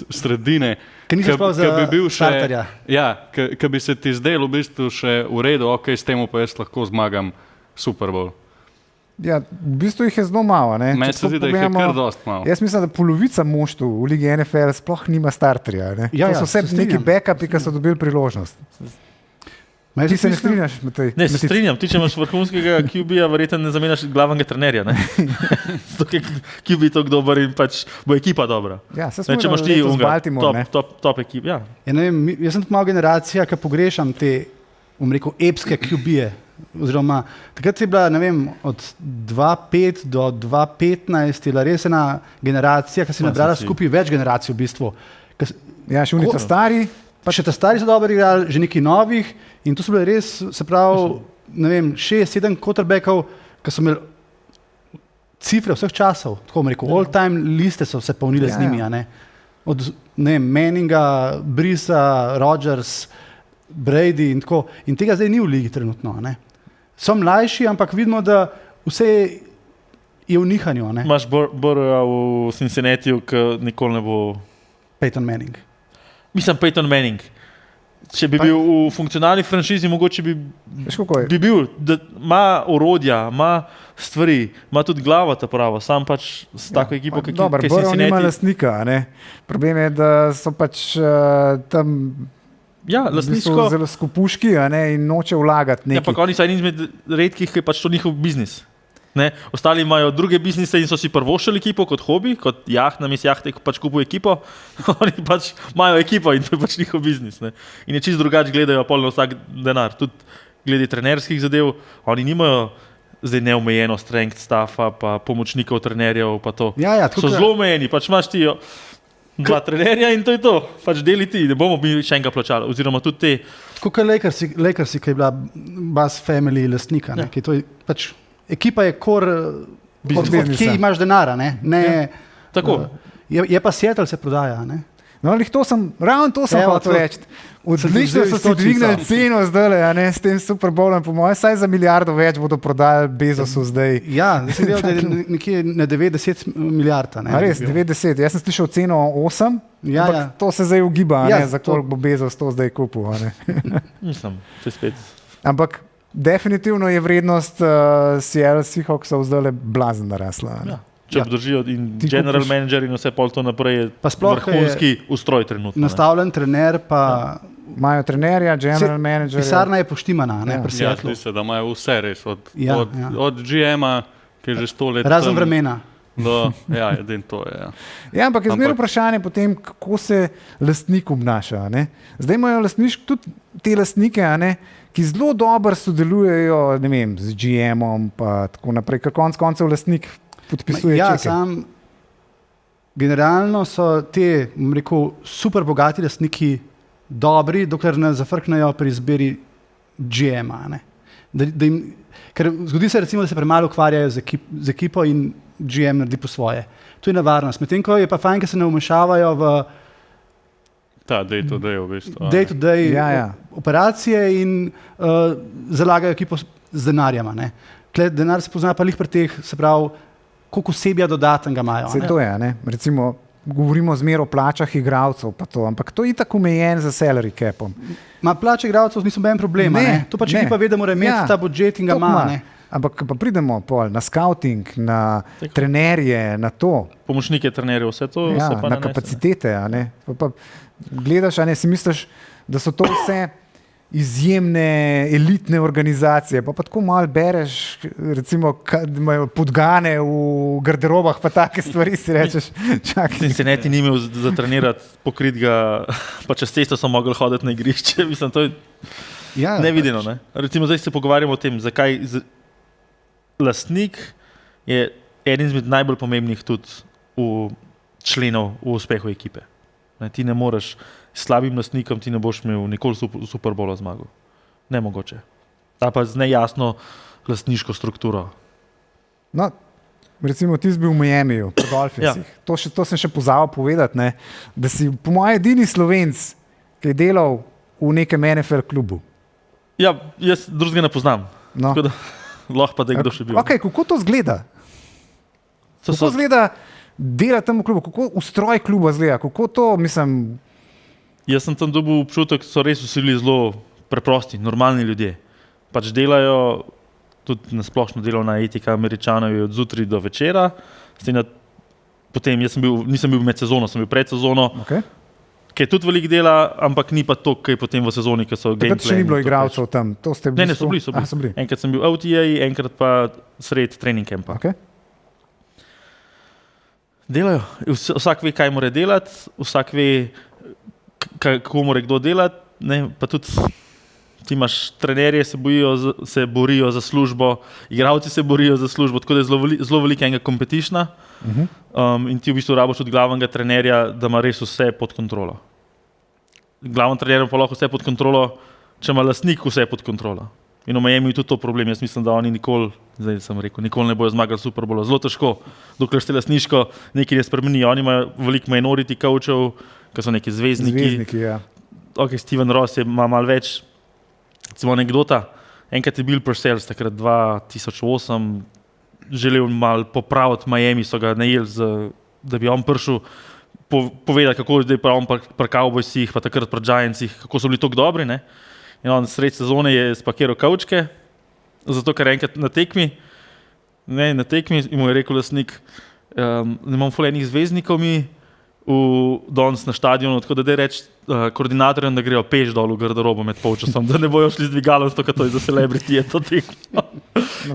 sredine, ki bi bil starterja. Ki bi se ti zdel v bistvu še v redu, s tem pa jaz lahko zmagam Super Bowl. Ja, v bistvu jih je zelo malo. Meni se zdi, da jih je kar dost malo. Jaz mislim, da polovica moštv v ligi NFL sploh nima starterja. To so vse neki backupi, ki so dobili priložnost. Ti se ne strinjaš, Matej? Ne, se strinjam, ti če imaš vrhunskega QB-ja, verjetno ne zamenjaš glavnega trenerja. Zato je QB tako dober in pač bo ekipa dobra. Ja, se Ne, če imaš ti z unga, Baltimore, top ekip. Ja. Ja, ne vem, jaz sem tudi malo generacija, ki pogrešam te, bom rekel, epske QB-je. Oziroma, takrat je bila, ne vem, od 2.5 do 2.15 je bila res ena generacija, ki se je nabrala skupaj več generacij v bistvu. Ja, še unita stari. Pa še ta stari so dobro igrali, že neki novih in to so bile res, se pravi, ne vem, 6-7 quarterbackov, ki so imeli cifre vseh časov, tako bom rekel, all-time liste so se polnile z njimi, a ne. Od, ne vem, Manninga, Brisa, Rodgers, Brady in tako. In tega zdaj ni v ligi trenutno, a ne. So mlajši, ampak vidimo, da vse je v nihanju, a ne. Imaš Burrowa v Cincinnatiju, ki nikoli ne bo... Peyton Manning. Mislim, Peyton Manning. Če bi bil v funkcionalni franšizi, mogoče bi bil, da ima orodja, ima stvari, ima tudi glava ta prava, sam pač s tako ekipo, ki je Cincinnati. Burrow nima lastnika, ne? Problem je, da so pač tam zelo skupuški, a ne, in noče vlagati nekaj. Ja, pa oni so eni izmed redkih, ki je pač to njihov biznis. Ne? Ostali imajo druge biznise in so si prvošili ekipo kot hobi, kot namesto jahte pač kupujo ekipo, oni pač imajo ekipo in to je pač njihov biznis. Ne? In je čisto drugače gledajo pol na vsak denar. Tudi glede trenerskih zadev, oni nimajo zdaj neomejeno strength staffa, pa pomočnikov trenerjev, pa to. Ja, so zelo omejeni, pač imaš ti 2 trenerja in to je to. Pač deli ti, ne bomo mi še enega plačali. Oziroma tudi te... Tako kot Lakersi, ki je bila Bass Family lastnika, ne? Ki to je pač... Ekipa je kje imaš denara, ne? Tako. Je pa Seattle se prodaja, ne? No, ravno to sem hotel reči. Odlično so si dvignili ceno zdaj, a ne, s tem Super Bowlom, po mojem, saj za milijardo več bodo prodali Bezosu zdaj. Ja, sem videl, da je nekje na 90 milijard. A res, 90. Jaz sem slišal ceno 8, ampak to se zdaj ugiba, za koliko bo Bezos to zdaj kupil. Mislim, to je spet. Ampak definitivno je vrednost Seattle Seahawksov zdaj blazen narasla. Ja. Če obdržijo in general manager in vse pol to naprej je vrhunski ustroj trenutno. Nastavljen trener pa... Imajo trenerja, general manager. Pisarna je poštimana, ne, pri Seattlu. Ja, da imajo vse res, od GM-a, ki je že 100 let. Razen vremena. Ja, edin to je. Ja, ja, ampak je zmeraj vprašanje potem, kako se lastnik obnaša. Ne? Zdaj imajo tudi te lastnike, ki zelo dobro sodelujejo, ne vem, z GM-om pa tako naprej, ker konec koncev lastnik podpisuje čeke. Ja, sam generalno so te, bom rekel, super bogati lastniki dobri, dokler ne zafrknejo pri izbiri GM-a. Ker zgodi se recimo, da se premalo ukvarjajo z ekipo in GM naredi po svoje. To je nevarnost. Medtem ko je pa fajn, ker se ne vmešavajo v ta day-to-day v bistvu. Day-to-day operacije in zalagajo ekipo z denarjama. Denar se pozna pa lih pri teh, se pravi, koliko osebja dodatnega imajo. Se to je, ne? Recimo, govorimo zmer o plačah igralcev, pa to, ampak to je itak omejen za salary capom. Plače igralcev niso noben problem, ne? To pač ekipa ve, da mora imeti ta budžet in ga ima, ne? Ampak pa pridemo na scouting, na trenerje, na to. Pomočnike trenerjev, vse to se pa na kapacitete, a ne? Pa gledaš, a ne, si misliš, da so to vse izjemne, elitne organizacije, pa tako malo bereš, recimo, da imajo podgane v garderobah, pa take stvari si rečeš, čakaj. Cincinnati ni imel za trenirati, pokrit ga, pa čez cesto so mogli hoditi na igrišče, mislim, to je nevideno, ne? Recimo, zdaj se pogovarjamo o tem, zakaj lastnik je eden izmed najbolj pomembnih tudi členov v uspehu ekipe. Ti ne moreš s slabim lastnikom, ti ne boš imel nikoli Super Bowla zmagal. Nemogoče. Ta pa z nejasno lastniško strukturo. No, recimo ti si bil v Miamiju, pri Dolphinsih. Ja. To sem še pozabil povedati, ne? Da si po mojem edini Slovenc, ki je delal v nekem NFL klubu. Ja, jaz drugega ne poznam. No. Tako da lahko pa da je kdo še bil. Okay, kako to zgleda? Kako zgleda dela tam v klubu? Kako ustroj kluba zgleda? Kako to, mislim... Jaz sem tam dobil občutek, so res vsi bili zelo preprosti, normalni ljudje. Pač delajo, tudi nasplošno delovna etika Američanov je od zjutraj do večera. Potem nisem bil med sezono, sem bil pred sezono. Okay. ki je tudi veliko dela, ampak ni pa to, kaj potem v sezoni, ki so gameplay. Takrat še ni bilo igralcev tam, to ste bili? Ne, so bili. So bili. Enkrat sem bil OTA, enkrat pa sred trening campa. Okay. Delajo. Vsak ve, kaj mora delati, vsak ve, kako mora kdo delati. Ne? Pa tudi ti imaš trenerje, se borijo za službo, igralci se borijo za službo, tako da je zelo veliko enega competitiona. In ti v bistvu rabiš od glavnega trenerja, da ima res vse pod kontrolo. Glavni trener pa lahko vse pod kontrolo, če ima lastnik vse pod kontrolo. In v Miami je tudi to problem. Jaz mislim, da oni nikoli ne bojo zmagali Super Bowla. Zelo težko, dokler ste lastniško nekaj ne spremeni. Oni imajo veliko minority coachov, ki so neki zvezdniki. Ja. Okay, Steven Ross ima malo več, recimo anekdota. Enkrat je Bill Parcells, takrat 2008, želel malo popraviti Miami, so ga najeli, da bi on prišel povedati, kako je prav on pri Cowboysih, pa takrat pri Giantsih, kako so bili tako dobri. Ne? In on sred sezone je spakiral kavčke, zato ker enkrat na tekmi in mu je rekel lastnik, imam ful enih zvezdnikov mi danes na stadionu, tako da reči koordinatorjem, da grejo peš dol v garderobo med polčasom, da ne bojo šli z dvigalom, zato ker to je za celebrity, je to tekmo.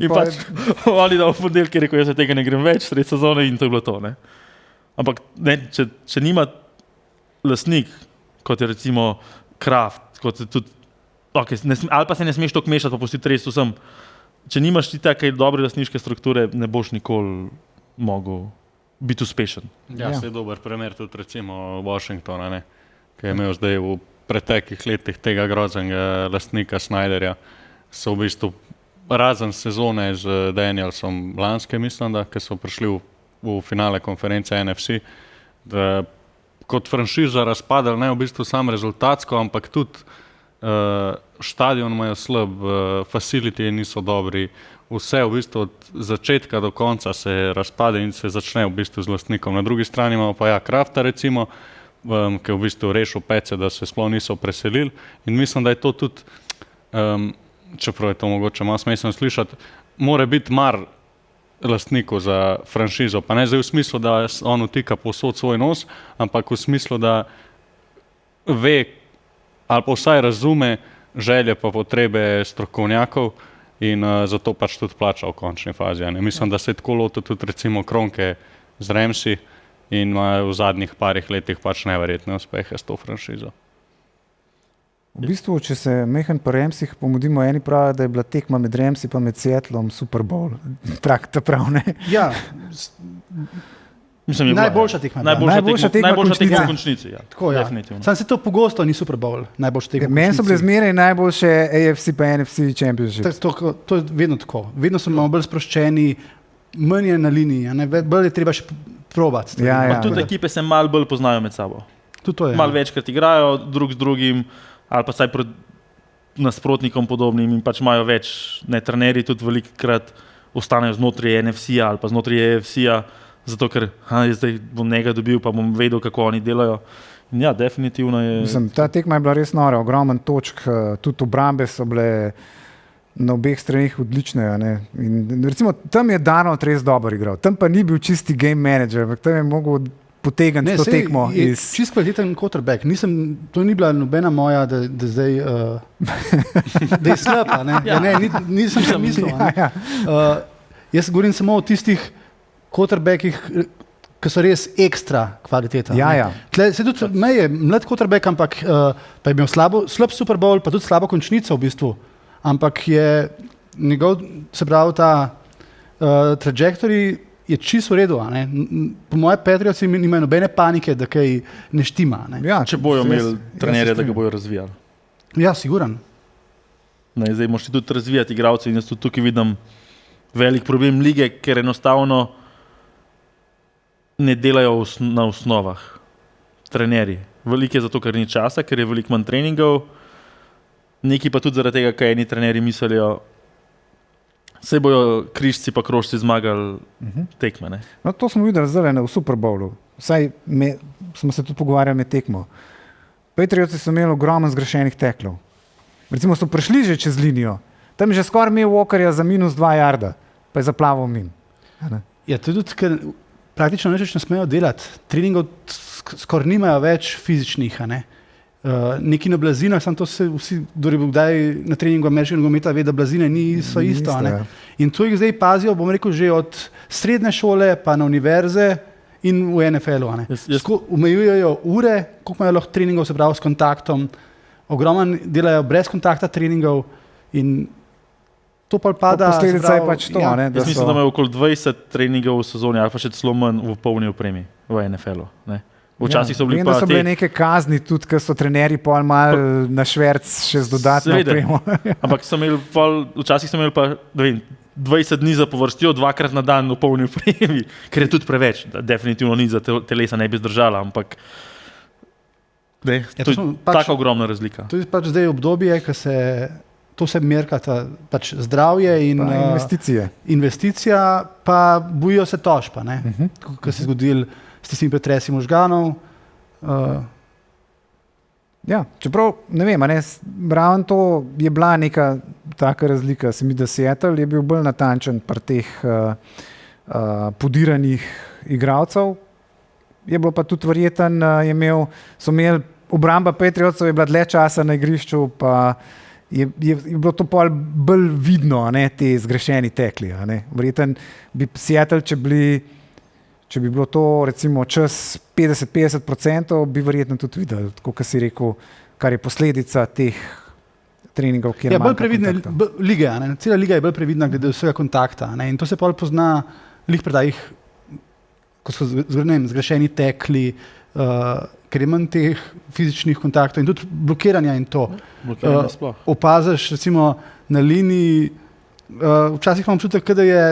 In pač oni da v ponedeljek je rekel, jaz se tega ne grem več sred sezone in to je bilo to. Ne? Ampak ne, če nima lastnik, kot je recimo Kraft, kot je tudi okay, ali pa se ne smeš toliko mešati, pa pustiti res vsem. Če nimaš ti take dobre lastniške strukture, ne boš nikoli mogel biti uspešen. Ja, se je dober primer tudi recimo Washingtona, ne? Ki je imel zdaj v preteklih letih tega groznega lastnika Snyderja. So v bistvu razen sezone z Danielsom lanske, mislim, da, ki so prišli v finale konference NFC, da kot franšiza razpadali ne v bistvu sam rezultatsko, ampak tudi štadion imajo slab, facility niso dobri, vse v bistvu od začetka do konca se razpade in se začne v bistvu z lastnikom. Na drugi strani imamo pa Krafta recimo, ki je v bistvu rešil pece, da se sploh niso preselili in mislim, da je to tudi, čeprav je to mogoče malo smešno slišati, mora biti mar lastniku za franšizo, pa ne zdaj v smislu, da on vtika povsod svoj nos, ampak v smislu, da ve ali pa vsaj razume želje pa potrebe strokovnjakov in zato pač tudi plača v končni fazi. Ne? Mislim, da se je tako lotil tudi recimo Kronke z Ramsi in imajo v zadnjih parih letih pač neverjetne uspehe s to franšizo. V bistvu, če se mehen po Ramsih pomudimo, eni pravi, da je bila tekma med Ramsi pa med Seattlom Super Bowl. Prav, ne? Ja, mislim, najboljša tekma. Najboljša tekma v končnici. Ja. Tako, ja. Sam se to pogosto ni Super Bowl, najboljša tekma. Meni so bile zmeraj najboljše AFC pa NFC Championship. To je vedno tako. Vedno so malo bolj sproščeni, manj je na liniji, bolj je treba še probati. Ja. Tudi ekipe se malo bolj poznajo med sabo. Malo večkrat igrajo drug z drugim, ali pa saj nasprotnikom podobnim in pač imajo več. Trenerji tudi velikokrat ostanejo znotraj NFC-a ali pa znotraj AFC-a, zato ker zdaj bom njega dobil, pa bom vedel, kako oni delajo. In ja, definitivno je... Mislim, ta tekma je bila res nora, ogromen točk, tudi obrambe so bile na obeh stranih odlične. Ne? In recimo, tam je Darnold res dobro igral, tam pa ni bil čisti game manager, ampak tam je mogel potegniti to tekmo. Čist kvaliteten quarterback. To ni bila nobena moja, da zdaj da je slaba. Nisem se mislil. Jaz govorim samo o tistih quarterbackih, ki so res ekstra kvaliteta. Ja. Se tudi je mlad quarterback, ampak pa je imel slab Super Bowl, pa tudi slabo končnico v bistvu. Ampak je njegov, se pravi, ta trajectory je čisto v redu. Po moje Patriotsi nimajo nobene panike, da kaj ne štima. Ne? Ja, če bojo imeli trenerje, da ga bojo razvijali. Ja, siguran. Zdaj moraš tudi razvijati igralce in jaz tudi tukaj vidim velik problem lige, ker enostavno ne delajo na osnovah. Trenerji. Veliko je zato, ker ni časa, ker je veliko manj treningov. Neki pa tudi zaradi tega, kaj eni trenerji mislijo, se bojo križci pa krožci zmagali tekme. Ne? No, to smo videli zdaj v Super Bowlu. Vsaj smo se tudi pogovarjali med tekmo. Patriotsi so imeli ogromno zgrešenih teklov. Recimo so prišli že čez linijo. Tam je že skoraj imel Walkerja za -2 yarda, pa je zaplaval min. Ja, to je tudi, ker praktično nič ne smejo delati. Treningov skoraj nimajo več fizičnih. Neki na blazinah, samo to se vsi, kdaj na treningu ameriškega nogometa ve, da blazine so isto. In to jih zdaj pazijo, bom rekel, že od srednje šole pa na univerze in v NFL-u. Omejujejo ure, koliko imajo lahko treningov, se pravi s kontaktom. Ogromno delajo brez kontakta treningov in to pa pada. Posledica je pač to. Jaz mislim, da imajo okoli 20 treningov v sezoni, ali pa še celo manj v polni opremi v NFL-u. Včasih so bili pa bile neke kazni tudi, ker so trenerji pol mal na šverc še z dodatno opremo. Ampak včasih so imeli pa 20 dni za povrstjo, 2-krat na dan v polni opremi, ker je tudi preveč. Definitivno ni za telesa ne bi zdržala, ampak to je taka ogromna razlika. To je pač zdaj obdobje, ko se to se merkata pač zdravje in investicija, pa bojijo se tožb, ko se je zgodil s tistimi pretresi možganov. Čeprav, ne vem, ravno to je bila neka taka razlika. Se mi, da Seattle je bil bolj natančen pri teh podiranih igralcev. Je bilo pa tudi verjeten, so imeli obramba Patriotsov, je bila dlje časa na igrišču, pa je bilo to bolj vidno, te zgrešeni tekli. Verjeten bi Seattle, če bi bilo to recimo čez 50-50%, bi verjetno tudi videli, kot si rekel, kar je posledica teh treningov, kjer bolj previdne lige, cela liga je bolj previdna glede vsega kontakta. In to se pol pozna predajih, ko so zgrešeni tekli, ker je manj teh fizičnih kontaktov in tudi blokiranja in to. Opaziš recimo na liniji, včasih imam občutek, da je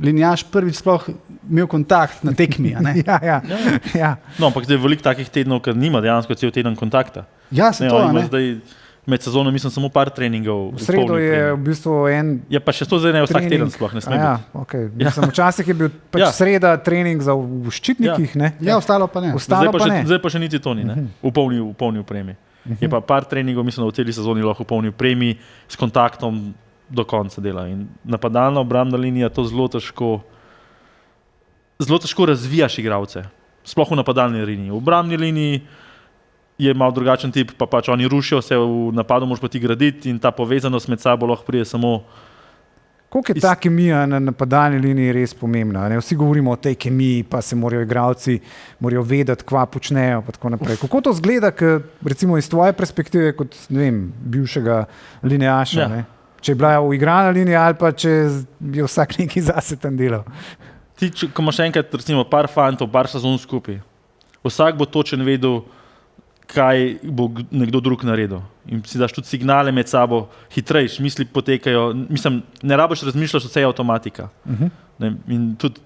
linjaž prvič sploh imel kontakt na tekmi. No, ampak zdaj je veliko takih tednov, ker nima dejansko cel teden kontakta. Zdaj med sezono mislim samo par treningov. V sredo je v bistvu je pa še to zdaj ne vsak teden sploh ne sme biti. Včasih je bil sreda trening za v ščitnikih. Ostalo pa ne. Zdaj pa še niti to ni, v polni opremi. Je pa par treningov, mislim, da v celi sezoni lahko v polni opremi s kontaktom do konca dela. In napadalna obrambna linija to zelo težko razvijaš igralce. Sploh v napadalni liniji. V obrambni liniji je malo drugačen tip, pa pač oni rušijo se, v napadu moraš pa ti graditi in ta povezanost med sabo lahko pride samo. Koliko je ta kemija na napadalni liniji res pomembna? Vsi govorimo o tej kemiji, pa se morajo igralci vedeti, kva počnejo pa tako naprej. Kako to zgleda, recimo iz tvoje perspektive kot, bivšega lineaša? Če je bila uigrana linija ali pa če je vsak nekaj zase tam delal. Ti, ko imaš enkrat recimo par fantov, par sezon skupaj, vsak bo točen vedel, kaj bo nekdo drug naredil. In si daš tudi signale med sabo, hitrejš, misli potekajo, ne rabiš razmišljaš, vse je avtomatika. In tudi,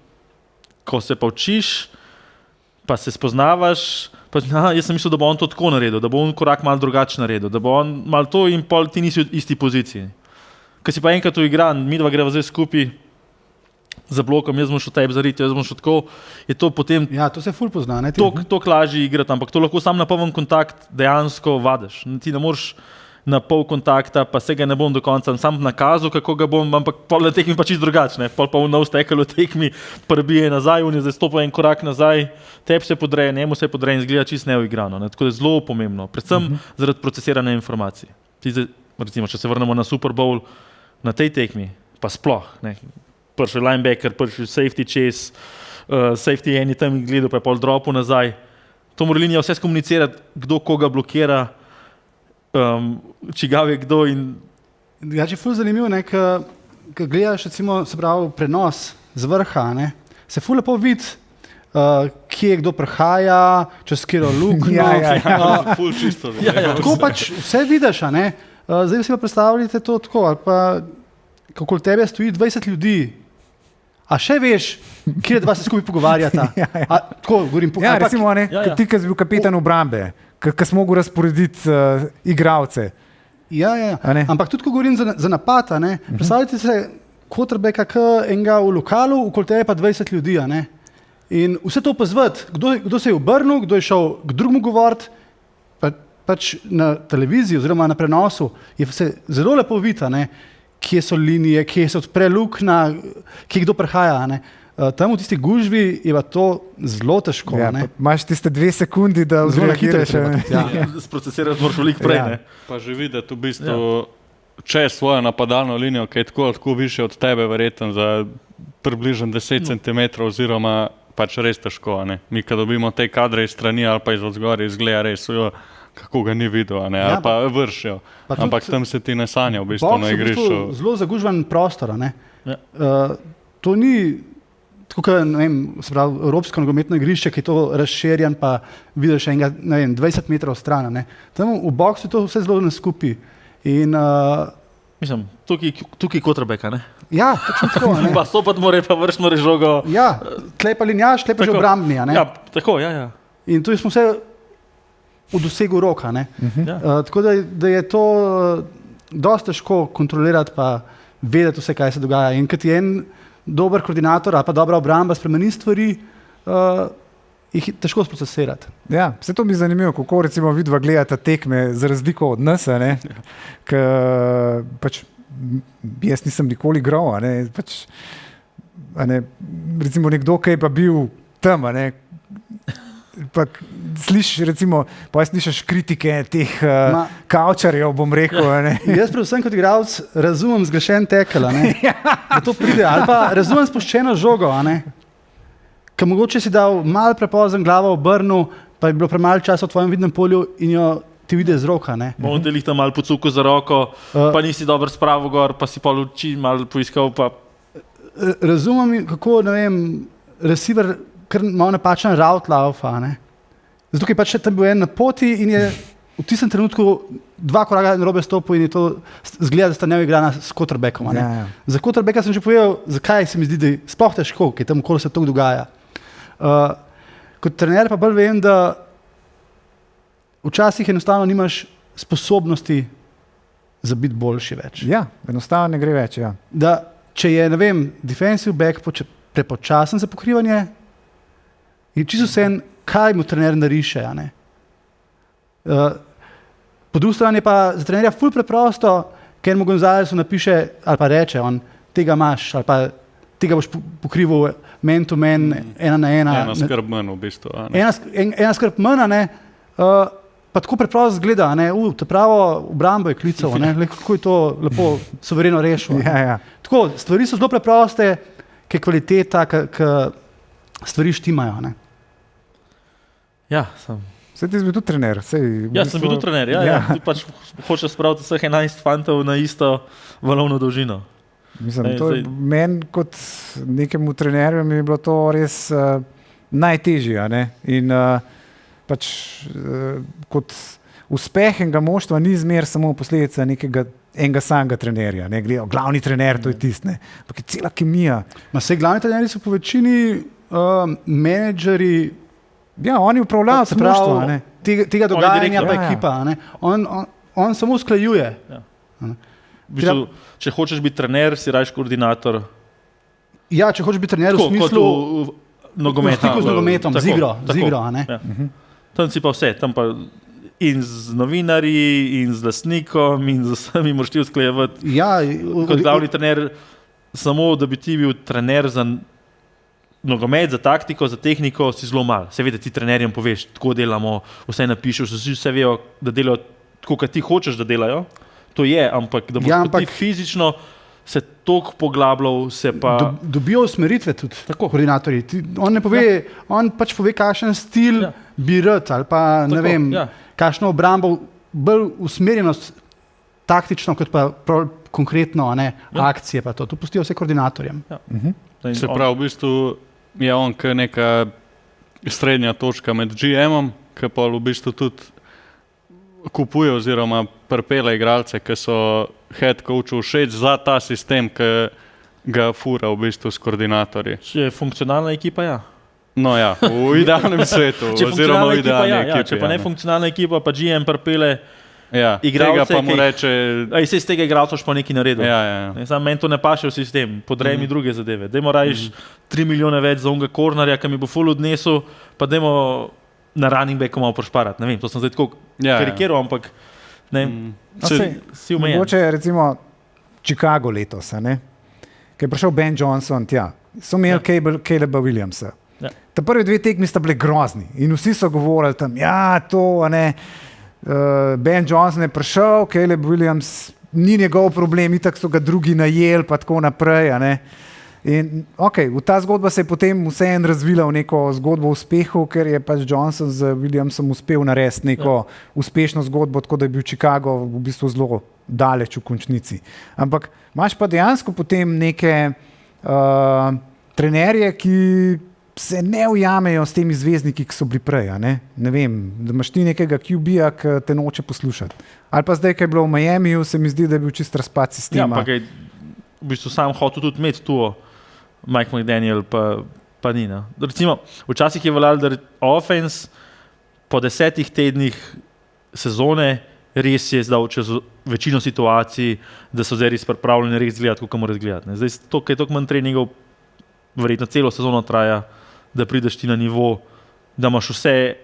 ko se pa učiš, pa se spoznavaš, pa jaz sem mislil, da bo on to tako naredil, da bo on korak malo drugače naredil, da bo on malo to in pol ti nisi v isti poziciji. Ko si pa enkrat uigran, midva greva zdaj skupaj za blokom, jaz bom šel tebi zariti, jaz bom šel tako, je to potem... to se ful pozna, ne? Toliko lažje igrati, ampak to lahko sam na poln kontakt dejansko vadiš. Ti ne moreš na pol kontakta, pa se ga ne bom do konca sam nakazal, kako ga bom, ampak pol na tekmi pa čisto drugačne. Pol pa na ustekalo tekmi prebije nazaj, on je zdaj stopil en korak nazaj, tebi se podreje, njemu se podreje in zgleda čisto neuigrano. Tako da je zelo pomembno, predvsem zaradi procesirane informacije. Recimo, če se vrnemo na Super Bowl, na tej tekmi, pa sploh, prvi linebacker, prvi safety chase, safety eni tam gledal, pa je pol dropu nazaj. To mora linija vse skomunicirati, kdo koga blokira, čigav je kdo. Če je ful zanimivo, ko gledaš recimo, se pravi, prenos z vrha, se ful lepo vidi, kje kdo prihaja, čez kjero luknjo. Ful čisto. Tako pač vse vidiš, zdaj si pa predstavljate to tako, ali pa kako tebe stoji 20 ljudi, a še veš, kje dva se skupaj pogovarjata. Tako govorim. Recimo, ti, ki si bil kapitan obrambe, ki si mogel razporediti igralce. Ampak tudi, ko govorim za napad, predstavljate se quarterbacka enega v lokalu, okoli tebe pa 20 ljudi. In vse to opazovati, kdo se je obrnil, kdo je šel k drugemu govoriti, pač na televiziji oziroma na prenosu je vse zelo lepo videti, kje so linije, kje se odpre luknja, kje kdo prihaja. tam v tisti gužvi je pa to zelo težko. Ja, imaš tiste 2 sekundi, da odreagiraš. Sprocesiraš moraš veliko prej. Ja. Pa že videti v bistvu čez svojo napadalno linijo, ki je tako više od tebe, verjetno za približno 10 cm oziroma pač res težko. Ne? Mi, ko dobimo te kadre iz strani ali pa iz odzgorja, izgleda res, kako ga ni videl, ali pa vršijo. Ampak tam se ti ne sanja v bistvu na igrišču. Zelo zagužvan prostor. Ja. To ni tako, kot evropsko nogometno igrišče, ki je to razširjen, pa vidiš enega 20 metrov stran. Tam v boksu je to vse zelo naskupaj. Mislim, tukaj quarterbacka, ne? Ja, točno tako. Pa stopati mora, pa vrš mora žogo. Ja, tlej pa linjaš, tlej pa že obrambni. Ja, tako, ja. In tu smo vse v dosegu roka. Tako da je to dosti težko kontrolirati pa vedeti vse, kaj se dogaja. In kad je en dober koordinator ali pa dobra obramba spremeni stvari, jih je težko sprocesirati. Ja, vse to mi je zanimivo, kako recimo vidva gledata tekme za razliko od nas, ker pač jaz nisem nikoli igral, recimo nekdo, ki je pa bil tam, pa slišiš recimo, pa slišiš kritike teh kavčarjev, bom rekel. Jaz predvsem kot igralec razumem zgrešen tekel, da to pride, ali pa razumem spuščeno žogo, ker mogoče si dal malo prepozen glavo obrnil, pa je bilo premalo časa v tvojem vidnem polju in jo ti vidi z roka. On delih tam malo pocuko za roko, pa nisi dobro spravo gor, pa si pol oči malo poiskal. Pa... Razumem, kako, receiver kar malo napačen route laufa. Zato, ker je pač tam bil en na poti in je v tistem trenutku 2 koraka narobe stopil in je to zgleda, da sta ne igrana s quarterbackom. Ja. Za quarterbacka sem že povedal, zakaj se mi zdi, da je sploh težko, ker tam okoli se to dogaja. Kot trener pa bolj vem, da včasih enostavno nimaš sposobnosti za biti boljši več. Ja, enostavno ne gre več, ja. Da, če je, defensive back prepočasen za pokrivanje, je čisto vseeno, kaj mu trener nariše. Po drugi strani pa za trenerja ful preprosto, ker mu Gonzalesu napiše ali pa reče, tega imaš, ali pa tega boš pokrival man to man, 1 na 1. Ena skrb manj v bistvu. Ena skrb manj, pa tako preprosto zgleda, te pravo obrambo je klical, kako je to lepo suvereno rešil. Ja. Tako, stvari so zelo preproste, ki je kvaliteta, ki stvari štimajo. Ja, sem. Saj ti si bil tudi trener. Sem bil tudi trener, ja. Ti pač hočeš spraviti vseh 11 fantov na isto valovno dolžino. Mislim, meni kot nekemu trenerju mi je bilo to res najtežje. In pač kot uspeh enega moštva ni zmer samo posledica enega samega trenerja. Glavni trener, to je tisti. Ampak je cela kemija. Vse glavni trenerji so po večini menedžeri. Ja, oni upravljajo moštva. Tega dogajanja pa ekipa. On samo usklajuje. Ja. Če hočeš biti trener, si rajš koordinator. Ja, če hočeš biti trener v smislu nogometa. V stiku z nogometom, z igro. Ja. Tam si pa vse, tam pa in z novinarji, in z lastnikom, in z vsemi moraš ti usklajevati. Ja, kot glavni trener, samo da bi ti bil trener za nogomet, za taktiko, za tehniko, si zelo mal. Seveda ti trenerjem poveš, tako delamo, vse napišeš, vse vejo, da delajo tako, kot ti hočeš, da delajo. To je, ampak da boš ti fizično se toliko poglabljal, se pa... Dobijo usmeritve tudi koordinatorji. On ne pove, on pač pove, kakšen stil bi rad, ali pa ne vem, kakšno obrambo, bolj usmerjenost taktično, kot pa konkretno, akcije pa to. To pustijo vse koordinatorjem. Ja. Se pravi, v bistvu je on neka srednja točka med GM-om, ki pa v bistvu tudi kupuje oziroma pripelje igralce, ki so head coachu všeč za ta sistem, ki ga fura v bistvu s koordinatorji. Če je funkcionalna ekipa, ja. No ja, v idealnem svetu, oziroma v idealni ekipi. Če pa ne funkcionalna ekipa, pa GM pripelje igralce, tega pa mu reče... Se iz tega igralca pa nekaj naredil. Ja. Samo meni to ne paše v sistem, podrej mi druge zadeve. Dajmo rajiš 3 milijone več za unga kornarja, ki mi bo ful odnesel, pa dajmo na running backu malo pošparati. Ne vem, to sem zdaj tako karikiral, ampak si umejen. Mogoče recimo Chicago letos, ki je prišel Ben Johnson tja, so imeli Caleba Williamsa. Ja. Ta prvi 2 tekmi sta bili grozni in vsi so govorili tam, Ben Johnson je prišel, Caleb Williams ni njegov problem, itak so ga drugi najeli pa tako naprej. In v ta zgodba se je potem vseeno razvila v neko zgodbo o uspehu, ker je pač Johnson z Williamsom uspel narediti neko uspešno zgodbo, tako da je bil Chicago v bistvu zelo daleč v končnici. Ampak imaš pa dejansko potem neke trenerje, ki se ne ujamejo s temi zvezdniki, ki so bili prej. Ne vem, da imaš ti nekega QB-ja, ki te noče poslušati. Ali pa zdaj, ki je bilo v Miamiju, se mi zdi, da je bil čist razpad sistema. Ja, pa kaj v bistvu sam hotel tudi imeti tu Mike McDaniel, pa ni. Ne? Recimo, včasih je veljalo, da offense po 10 tednih sezone res je zdal čez večino situacij, da so zdaj res pripravljeni res gledati, kako mora izgledati. Zdaj, kaj je toliko manj treningov, verjetno celo sezono traja, da prideš ti na nivo, da imaš vse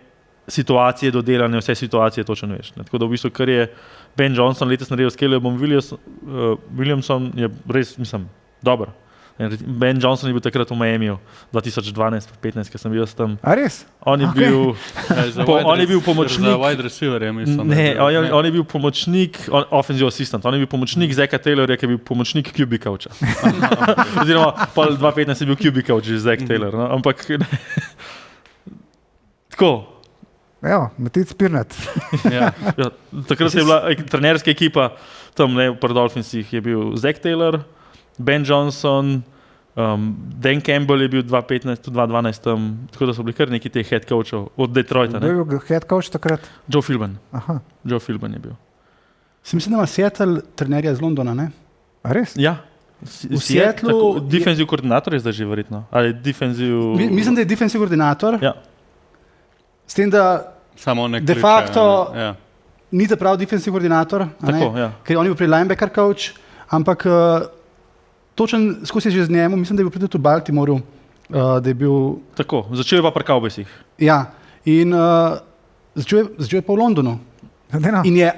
situacije dodelane, vse situacije točno veš. Ne? Tako da v bistvu, kar je Ben Johnson letos naredil s Calebom Williamsom, je res, mislim, dober. Ben Johnson je bil takrat v Miamiju 2012-2015, ko sem bil tam. A res? On je bil pomočnik. Za wide receiver je, mislim. Ne, on je bil pomočnik, offensive assistant, on je bil pomočnik Zacka Taylorja, ki je bil pomočnik QB coacha. Oziroma, pol 2015 je bil QB coach Zack Taylor, no? Ampak tako. Evo, Matic Pirnat. Takrat je bila trenerska ekipa, tam pri Dolphinsih je bil Zack Taylor, Ben Johnson, Dan Campbell je bil 2015-2012, tako da so bili kar neki teh head coachov od Detroita. Kdo je bil head coach takrat? Joe Philbin. Aha. Joe Philbin je bil. Mislim, da ima Seattle trenerja iz Londona, ne? A res? Ja. V Seattlu... Defensive koordinator je zdaj že verjetno. Ali defensive... Mislim, da je defensive koordinator. Ja. S tem, da samo de facto ni ta prav defensive koordinator, ker on je bil pri linebacker coach, ampak točen skozi že z njemu, mislim, da je bil tudi v Baltimoru, da je bil... Tako, začel je pa pri Cowboysih. Ja, in začel je pa v Londonu. In je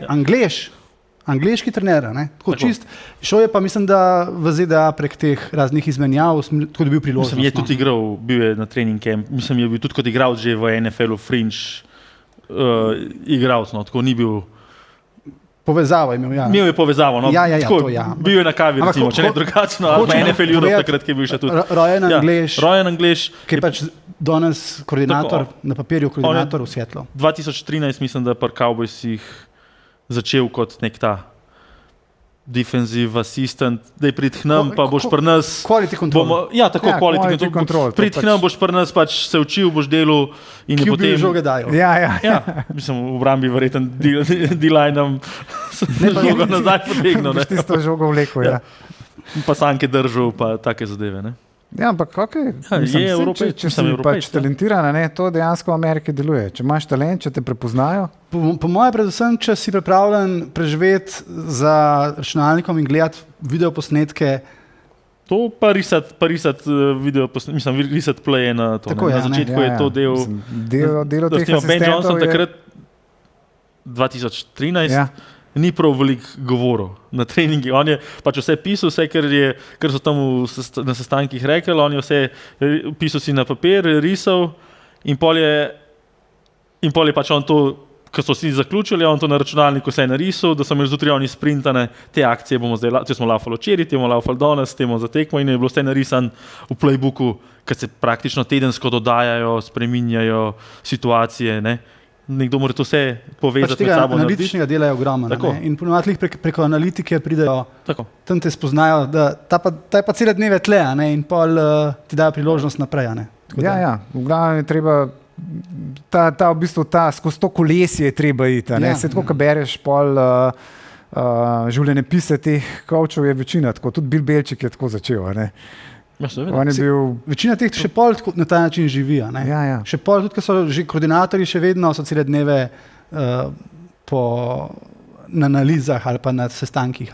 angleški trener, ne? Tako čist. Šel je pa, mislim, da v ZDA prek teh raznih izmenjav, tako da bil priložnost. Mislim, je tudi igral, bil je na trening camp, mislim, je bil tudi kot igralec že v NFL-u Fringe igralec, no, tako ni bil... Povezavo je imel, ja. Imel je povezavo, no. Tako, bil je na kavi, recimo, če ne drugačno, ali na NFL Europe takrat, ki je bil še tudi. Rojen Angleš, ki je pač danes koordinator, na papirju koordinator v Seattlu. 2013 mislim, da je pri Cowboysih začel kot nek ta defensive assistant, da je prid k nam, pa boš pri nas... Quality control. Ja, tako, quality control. Prid k nam, boš pri nas pač se učil, boš delal in je potem... QB žoge dajo. Ja, mislim, v obrambi verjeten D-line-om žogo nazaj potegnil. Boš tisto žogo vlekel, ja. Pa sanke držal, pa take zadeve, ne. Ja, ampak če si pač talentirana, to dejansko v Ameriki deluje. Če imaš talent, če te prepoznajo. Po moje predvsem, če si pripravljen preživeti za računalnikom in gledati videoposnetke. To pa risati videoposnetke, mislim, risati playe na to. Tako, na začetku je to del teh asistentov. Ben Johnson takrat 2013 ni prav veliko govoril na treningi. On je pač vse pisal, vse, kar so tam na sestankih rekli, on je vse pisal si na papir, risal in pol je pač on to, ko so si zaključili, on to na računalniku vse narisal, da so imeli zjutraj oni sprintane, te akcije bomo zdaj, če smo laufali včeraj, te bomo laufali danes, te bomo zatekmo in je bilo vse narisan v playbooku, ker se praktično tedensko dodajajo, spreminjajo situacije, ne. Nekdo mora to vse povezati med sabo. Analitičnega dela je ogromno. In ponovadi preko analitike pridejo, tam te spoznajo, da ta je pa cele dneve tle, in pol ti dajo priložnost naprej. Ja, v glavnem je treba, v bistvu skozi to kolesje je treba iti. Se tako, ko bereš pol življenjepise teh coachov, je večina tako, tudi Bill Belichick je tako začel. Večina teh še pol na ta način živi. Ja. Še pol, tudi ko so že koordinatorji, še vedno so cele dneve na analizah ali pa na sestankih.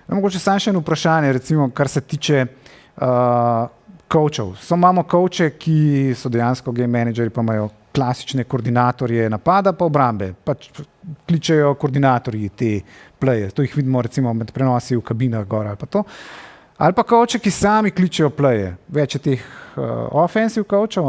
Mogoče samo še eno vprašanje, recimo, kar se tiče coachov. Imamo coache, ki so dejansko game menedžerji, pa imajo klasične koordinatorje napada pa obrambe. Pač kličejo koordinatorji te playe. To jih vidimo recimo med prenosi v kabinah gor ali pa to. Ali pa coache, ki sami kličejo playe, več je teh offensive coachov,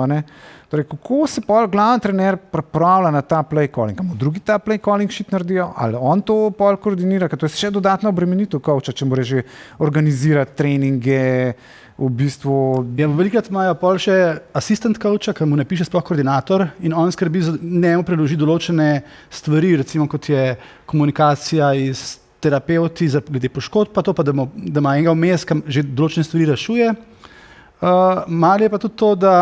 torej kako se pol glavni trener pripravlja na ta play calling, kam drugi ta play calling shit naredijo, ali on to pol koordinira, ker to je še dodatna obremenitev coacha, če mora že organizirati treninge, v bistvu... Ja, velikrat imajo pol še asistent coacha, ki mu ne piše sploh koordinator in on skrbi za njemu preloži določene stvari, recimo kot je komunikacija iz terapeuti glede poškodb, pa to pa, da ima enega vmes, ki že določene stvari rešuje. Malo je pa tudi to, da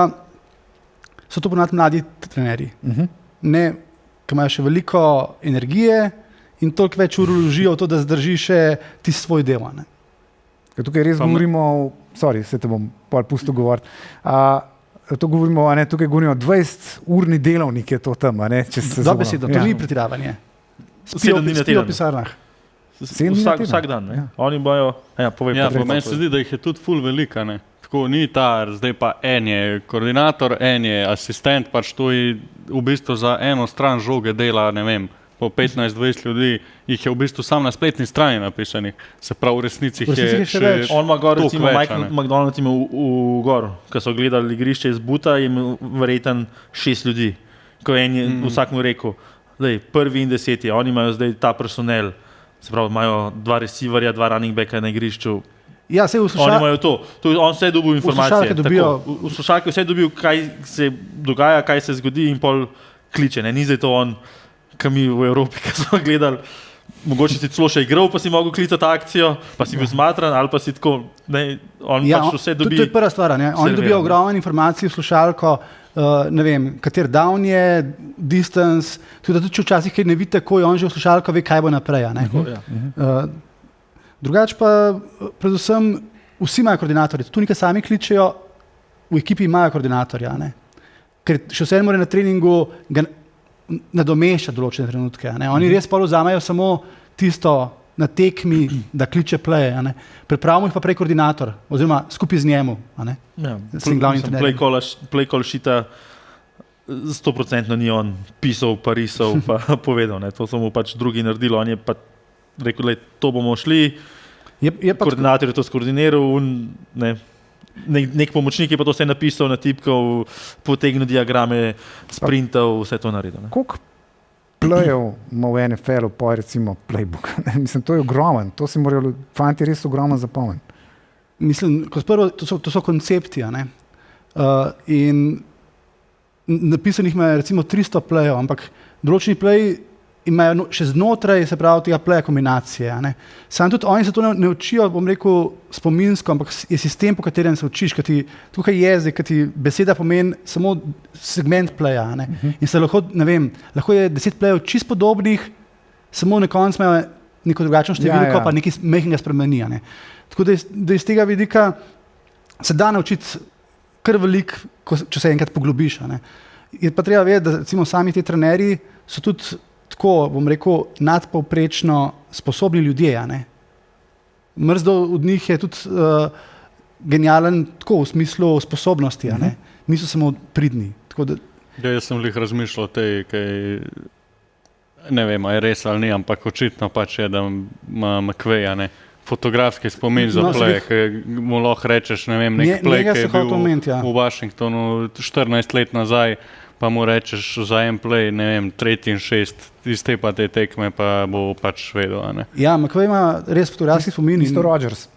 so to ponavadi mladi trenerji, ki imajo še veliko energije in toliko več ur vložijo v to, da zdrži še tisti svoj del. Tukaj res govorimo, se te bom pol pustil govoriti, to govorimo, tukaj govorimo 20-urni delovnik je to tam, če se Dobre besedo, to ni pretiravanje. Spijo v pisarnah. Vsak dan, oni bojo, povej. Ja, meni se zdi, da jih je tudi ful velika, Tako ni zdaj pa en je koordinator, en je asistent, pač to je v bistvu za eno stran žoge dela, ne vem, po 15-20 ljudi, jih je v bistvu sam na spletni strani napisanih. Se pravi, v resnici jih je še več. On ima gor, recimo, McDonald's ima v gor, ko so gledali igrišče iz buta, je imel verjeten 6 ljudi. Ko en je vsak mu rekel, prvi in 10, oni imajo zdaj ta personel, se pravi, imajo 2 receiverja, 2 running backa na igrišču. Ja, oni imajo to. On vse je dobil informacije. V slušalke vse je dobil, kaj se dogaja, kaj se zgodi in pol kliče. Ni zdaj to on, ki mi v Evropi, ki smo gledali, mogoče si celo še igral, pa si mogel klicati akcijo, pa si bil zmatran, ali pa si tako, pač vse dobi. To je prva stvar, oni dobijo ogromno informacij v slušalko, ne vem, kater down je, distance, tudi včasih, kaj ne vidite, ko je on že v slušalko, ve, kaj bo naprej. Drugače pa predvsem vsi imajo koordinatorje, tu nekaj sami kličejo, v ekipi imajo koordinatorja, ker še vse mora na treningu ga nadomešča določene trenutke. Oni res pol vzamejo samo tisto na tekmi, da kliče playe. Pripravimo jih pa prej koordinator, oziroma skupaj z njemu. S tem glavnim trenerjem. Play call sheeta 100% ni on pisal, pa risal, pa povedal. To so mu pač drugi naredili, on je pa rekel, to bomo šli, koordinator je to skoordiniral, nek pomočnik je pa to vse napisal, natipkal, potegnil diagrame, sprintal, vse to naredil. Koliko playev ima v NFL-u, recimo playbook? Mislim, to je ogromen, to si morajo fanti res ogromno zapomniti. Mislim, kot prvo, to so koncepti, in napisanih ima recimo 300 playev, ampak določeni play imajo še znotraj, se pravi, tega playa kombinacije. Sam tudi oni se to ne učijo, bom rekel, spominsko, ampak je sistem, po katerem se učiš, ker ti tukaj jezik, ker ti beseda pomeni samo segment playa. In se lahko, ne vem, lahko je 10 playev čist podobnih, samo na koncu imajo neko drugačno številko, pa nekaj mehkega spremeni. Tako da iz tega vidika se da naučiti kar veliko, če se enkrat poglobiš. Je pa treba vedeti, da recimo sami ti trenerji so tudi tako, bom rekel, nadpovprečno sposobni ljudje. Mrzdo od njih je tudi genijalen tako v smislu sposobnosti. Niso samo pridni. Jaz sem razmišljal o tej, kaj ne vem, je res ali ni, ampak očitno pač je, da ima McVay, fotografski spomin za play, ki mu lahko rečeš, ne vem, nek play, ki je bil v Washingtonu 14 let nazaj, pa mu rečeš za en play, ne vem, 3 in 6, iz te pa te tekme, pa bo pač vedel. Ja, McVay ima res fotografski spomin. Isto Rodgers.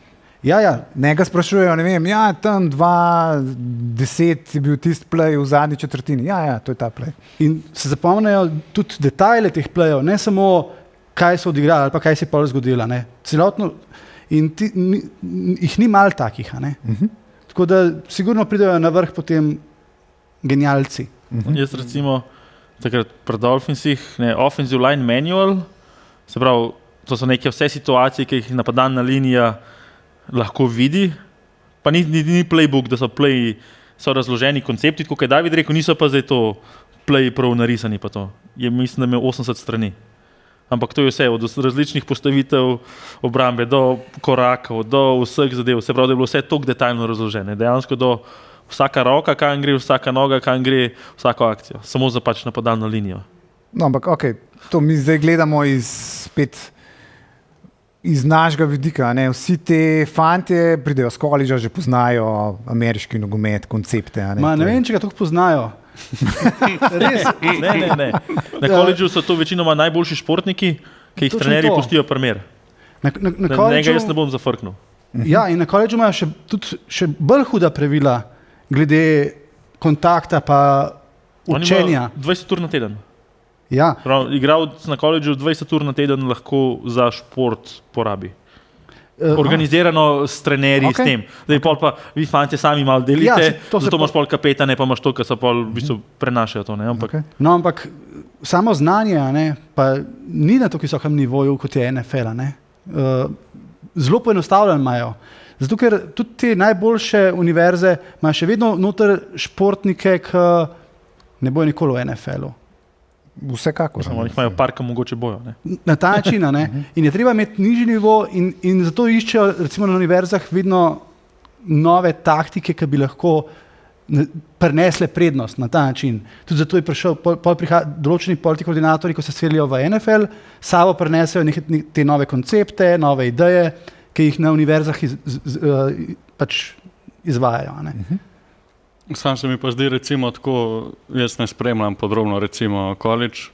Ja. Njega sprašujejo, ne vem, tam 2-10 je bil tisti play v zadnji četrtini. Ja, to je ta play. In se zapomnejo tudi detajle teh playov, ne samo kaj so odigrali ali pa kaj se je pol zgodilo. Celotno. In jih ni malo takih. Tako da sigurno pridejo na vrh potem genialci. Jaz recimo takrat pri Dolphinsih, offensive line manual, se pravi, to so neke vse situacije, ki jih napadalna linija lahko vidi, pa ni playbook, da so razloženi koncepti, tako kot je David rekel, niso pa zdaj to play prav narisani pa to. Mislim, da ima 80 strani. Ampak to je vse, od različnih postavitev obrambe do korakov, do vseh zadev, se pravi, da je bilo vse toliko detaljno razložene. Dejansko do vsaka roka, kam gre, vsaka noga, kam gre, vsako akcijo. Samo za pač napadalno linijo. No, ampak to mi zdaj gledamo iz spet iz našega vidika, ne, vsi te fantje pridejo s koledža, že poznajo ameriški nogomet, koncepte. Ne vem, če ga tako poznajo. Res? Ne. Na koledžu so to večinoma najboljši športniki, ki jih trenerji pustijo primer. Njega jaz ne bom zafrknil. Ja, in na koledžu imajo še bolj huda pravila glede kontakta pa učenja. 20 ur na teden. Ja. Igralec na koledžu 20 ur na teden lahko za šport porabi. Organizirano s trenerji, s tem. Pa vi fantje sami malo delite, zato imaš pol kapetane, pa imaš to, kar so pol v bistvu prenašajo to. Ampak samo znanje pa ni na tako visokem nivoju, kot je NFL. Zelo poenostavljeno imajo. Zato, ker tudi te najboljše univerze imajo še vedno noter športnike, ki ne bojo nikoli v NFL-u. Vsekakor. Samo jih imajo parka, mogoče bojo. Na ta način, in je treba imeti nižji nivo in zato iščejo recimo na univerzah vedno nove taktike, ki bi lahko prinesle prednost na ta način. Tudi zato je prišel, določeni koordinatorji, ko se selijo v NFL, sabo prinesejo te nove koncepte, nove ideje, ki jih na univerzah pač izvajajo. Sam se mi pa zdi, recimo, tako, jaz ne spremljam podrobno, recimo, koledž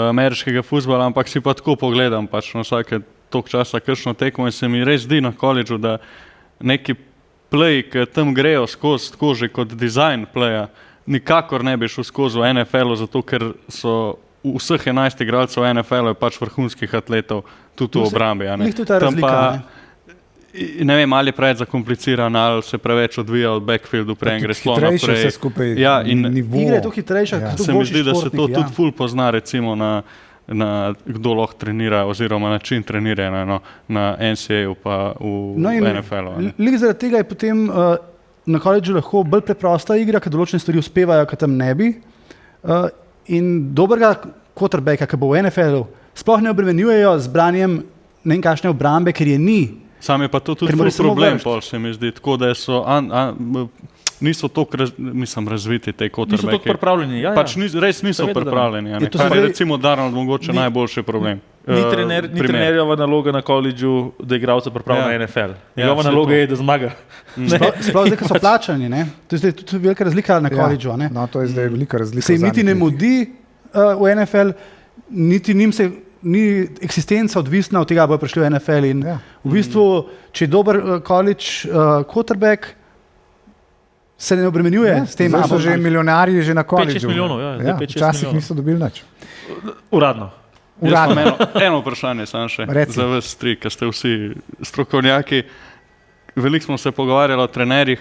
ameriškega fuzbala, ampak si pa tako pogledam, pač na vsake toliko časa kakšno tekmo in se mi res zdi na koledžu, da neki play, ki tam grejo skozi, tako že kot dizajn playa, nikakor ne bi šel skozi v NFL-u, zato ker so vseh 11 igralcev v NFL-u pač vrhunskih atletov tudi v obrambi. Njih tudi ta razlika, ne vem, ali je preveč zakompliciran, ali se preveč odvija od backfieldu, prej gre slon naprej. Hitrejše vse skupaj, ja, nivo. Igre je to hitrejša, se mi zdi, da se to tudi ful pozna, recimo na kdo lahko trenira, oziroma način treniranja na NCAA-u pa v NFL-u. Lik zaradi tega je potem na koledžu lahko bolj preprosta igra, ker določene stvari uspevajo, ker tam ne bi. In dobrega quarterbacka, ki bo v NFL-u, sploh ne obremenjujejo z branjem ne vem kakšne obrambe, ker je ni. Sam je pa to tudi problem, pol se mi zdi, tako da so niso toliko razviti te quarterbacki. Niso toliko pripravljeni, ja. Pač res niso pripravljeni. Kar je recimo Darnold mogoče najboljši problem. Ni trenerjeva naloga na koledžu, da igralca pripravlja na NFL. Njegova naloga je, da zmaga. Sploh zdaj, ko so plačani, to je zdaj tudi velika razlika na koledžu. No, to je zdaj velika razlika. Se jim niti ne mudi v NFL, niti njim se ni eksistenca odvisna od tega, da bojo prišli v NFL. In v bistvu, če je dober college quarterback, se ne obremenjuje s tem. Zdaj so že milijonarji že na koledžu. 5-6 milijonov, ja. Včasih niso dobili nič. Uradno. Eno vprašanje sam še za vas tri, ker ste vsi strokovnjaki. Veliko smo se pogovarjali o trenerjih.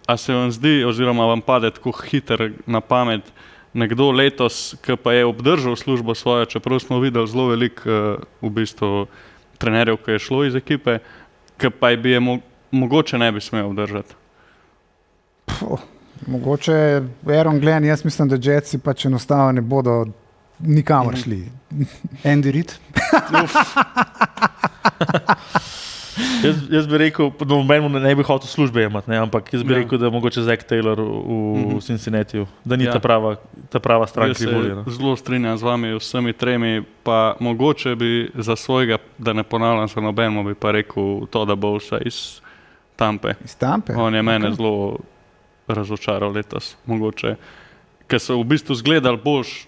A se vam zdi, oziroma vam pade tako hiter na pamet, nekdo letos, ki pa je obdržal službo svojo, čeprav smo videli zelo veliko v bistvu trenerjev, ki je šlo iz ekipe, ki pa bi je mogoče ne bi smel obdržati. Mogoče Aaron Glenn, jaz mislim, da Jetsi pač enostavno ne bodo nikamor šli. Andy Reid. Jaz bi rekel, da ne bi hotel službe imati, ampak jaz bi rekel, da je mogoče Zach Taylor v Cincinnatiju, da ni ta prava stran, ki voli. Zelo strinjam z vami vsemi tremi, pa mogoče bi za svojega, da ne ponavljam se nobenemu, bi pa rekel to, da bo vse iz Tampe. Iz Tampe? On je mene zelo razočaral letos, mogoče, ker so v bistvu zgledali boljš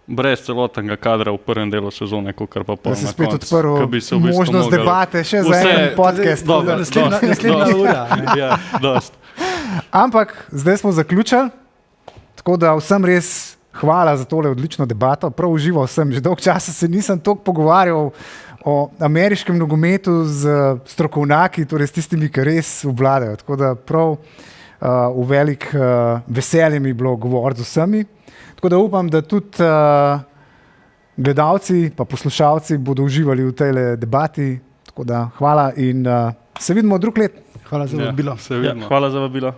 brez celotnega kadra v prvem delu sezone, kot pa pol na koncu. Da se spet odprl možnost debate, še za en podcast. Naslednja ura. Ja, dost. Ampak zdaj smo zaključili, tako da vsem res hvala za tole odlično debato. Prav užival sem, že dolgo časa se nisem toliko pogovarjal o ameriškem nogometu z strokovnjaki, torej s tistimi, ki res obvladajo. Tako da prav v velik veselje mi je bilo govoriti z vsemi. Tako da upam, da tudi gledalci pa poslušalci bodo uživali v tej debati. Tako da hvala in se vidimo drug let. Hvala za vabilo. Hvala za vabilo.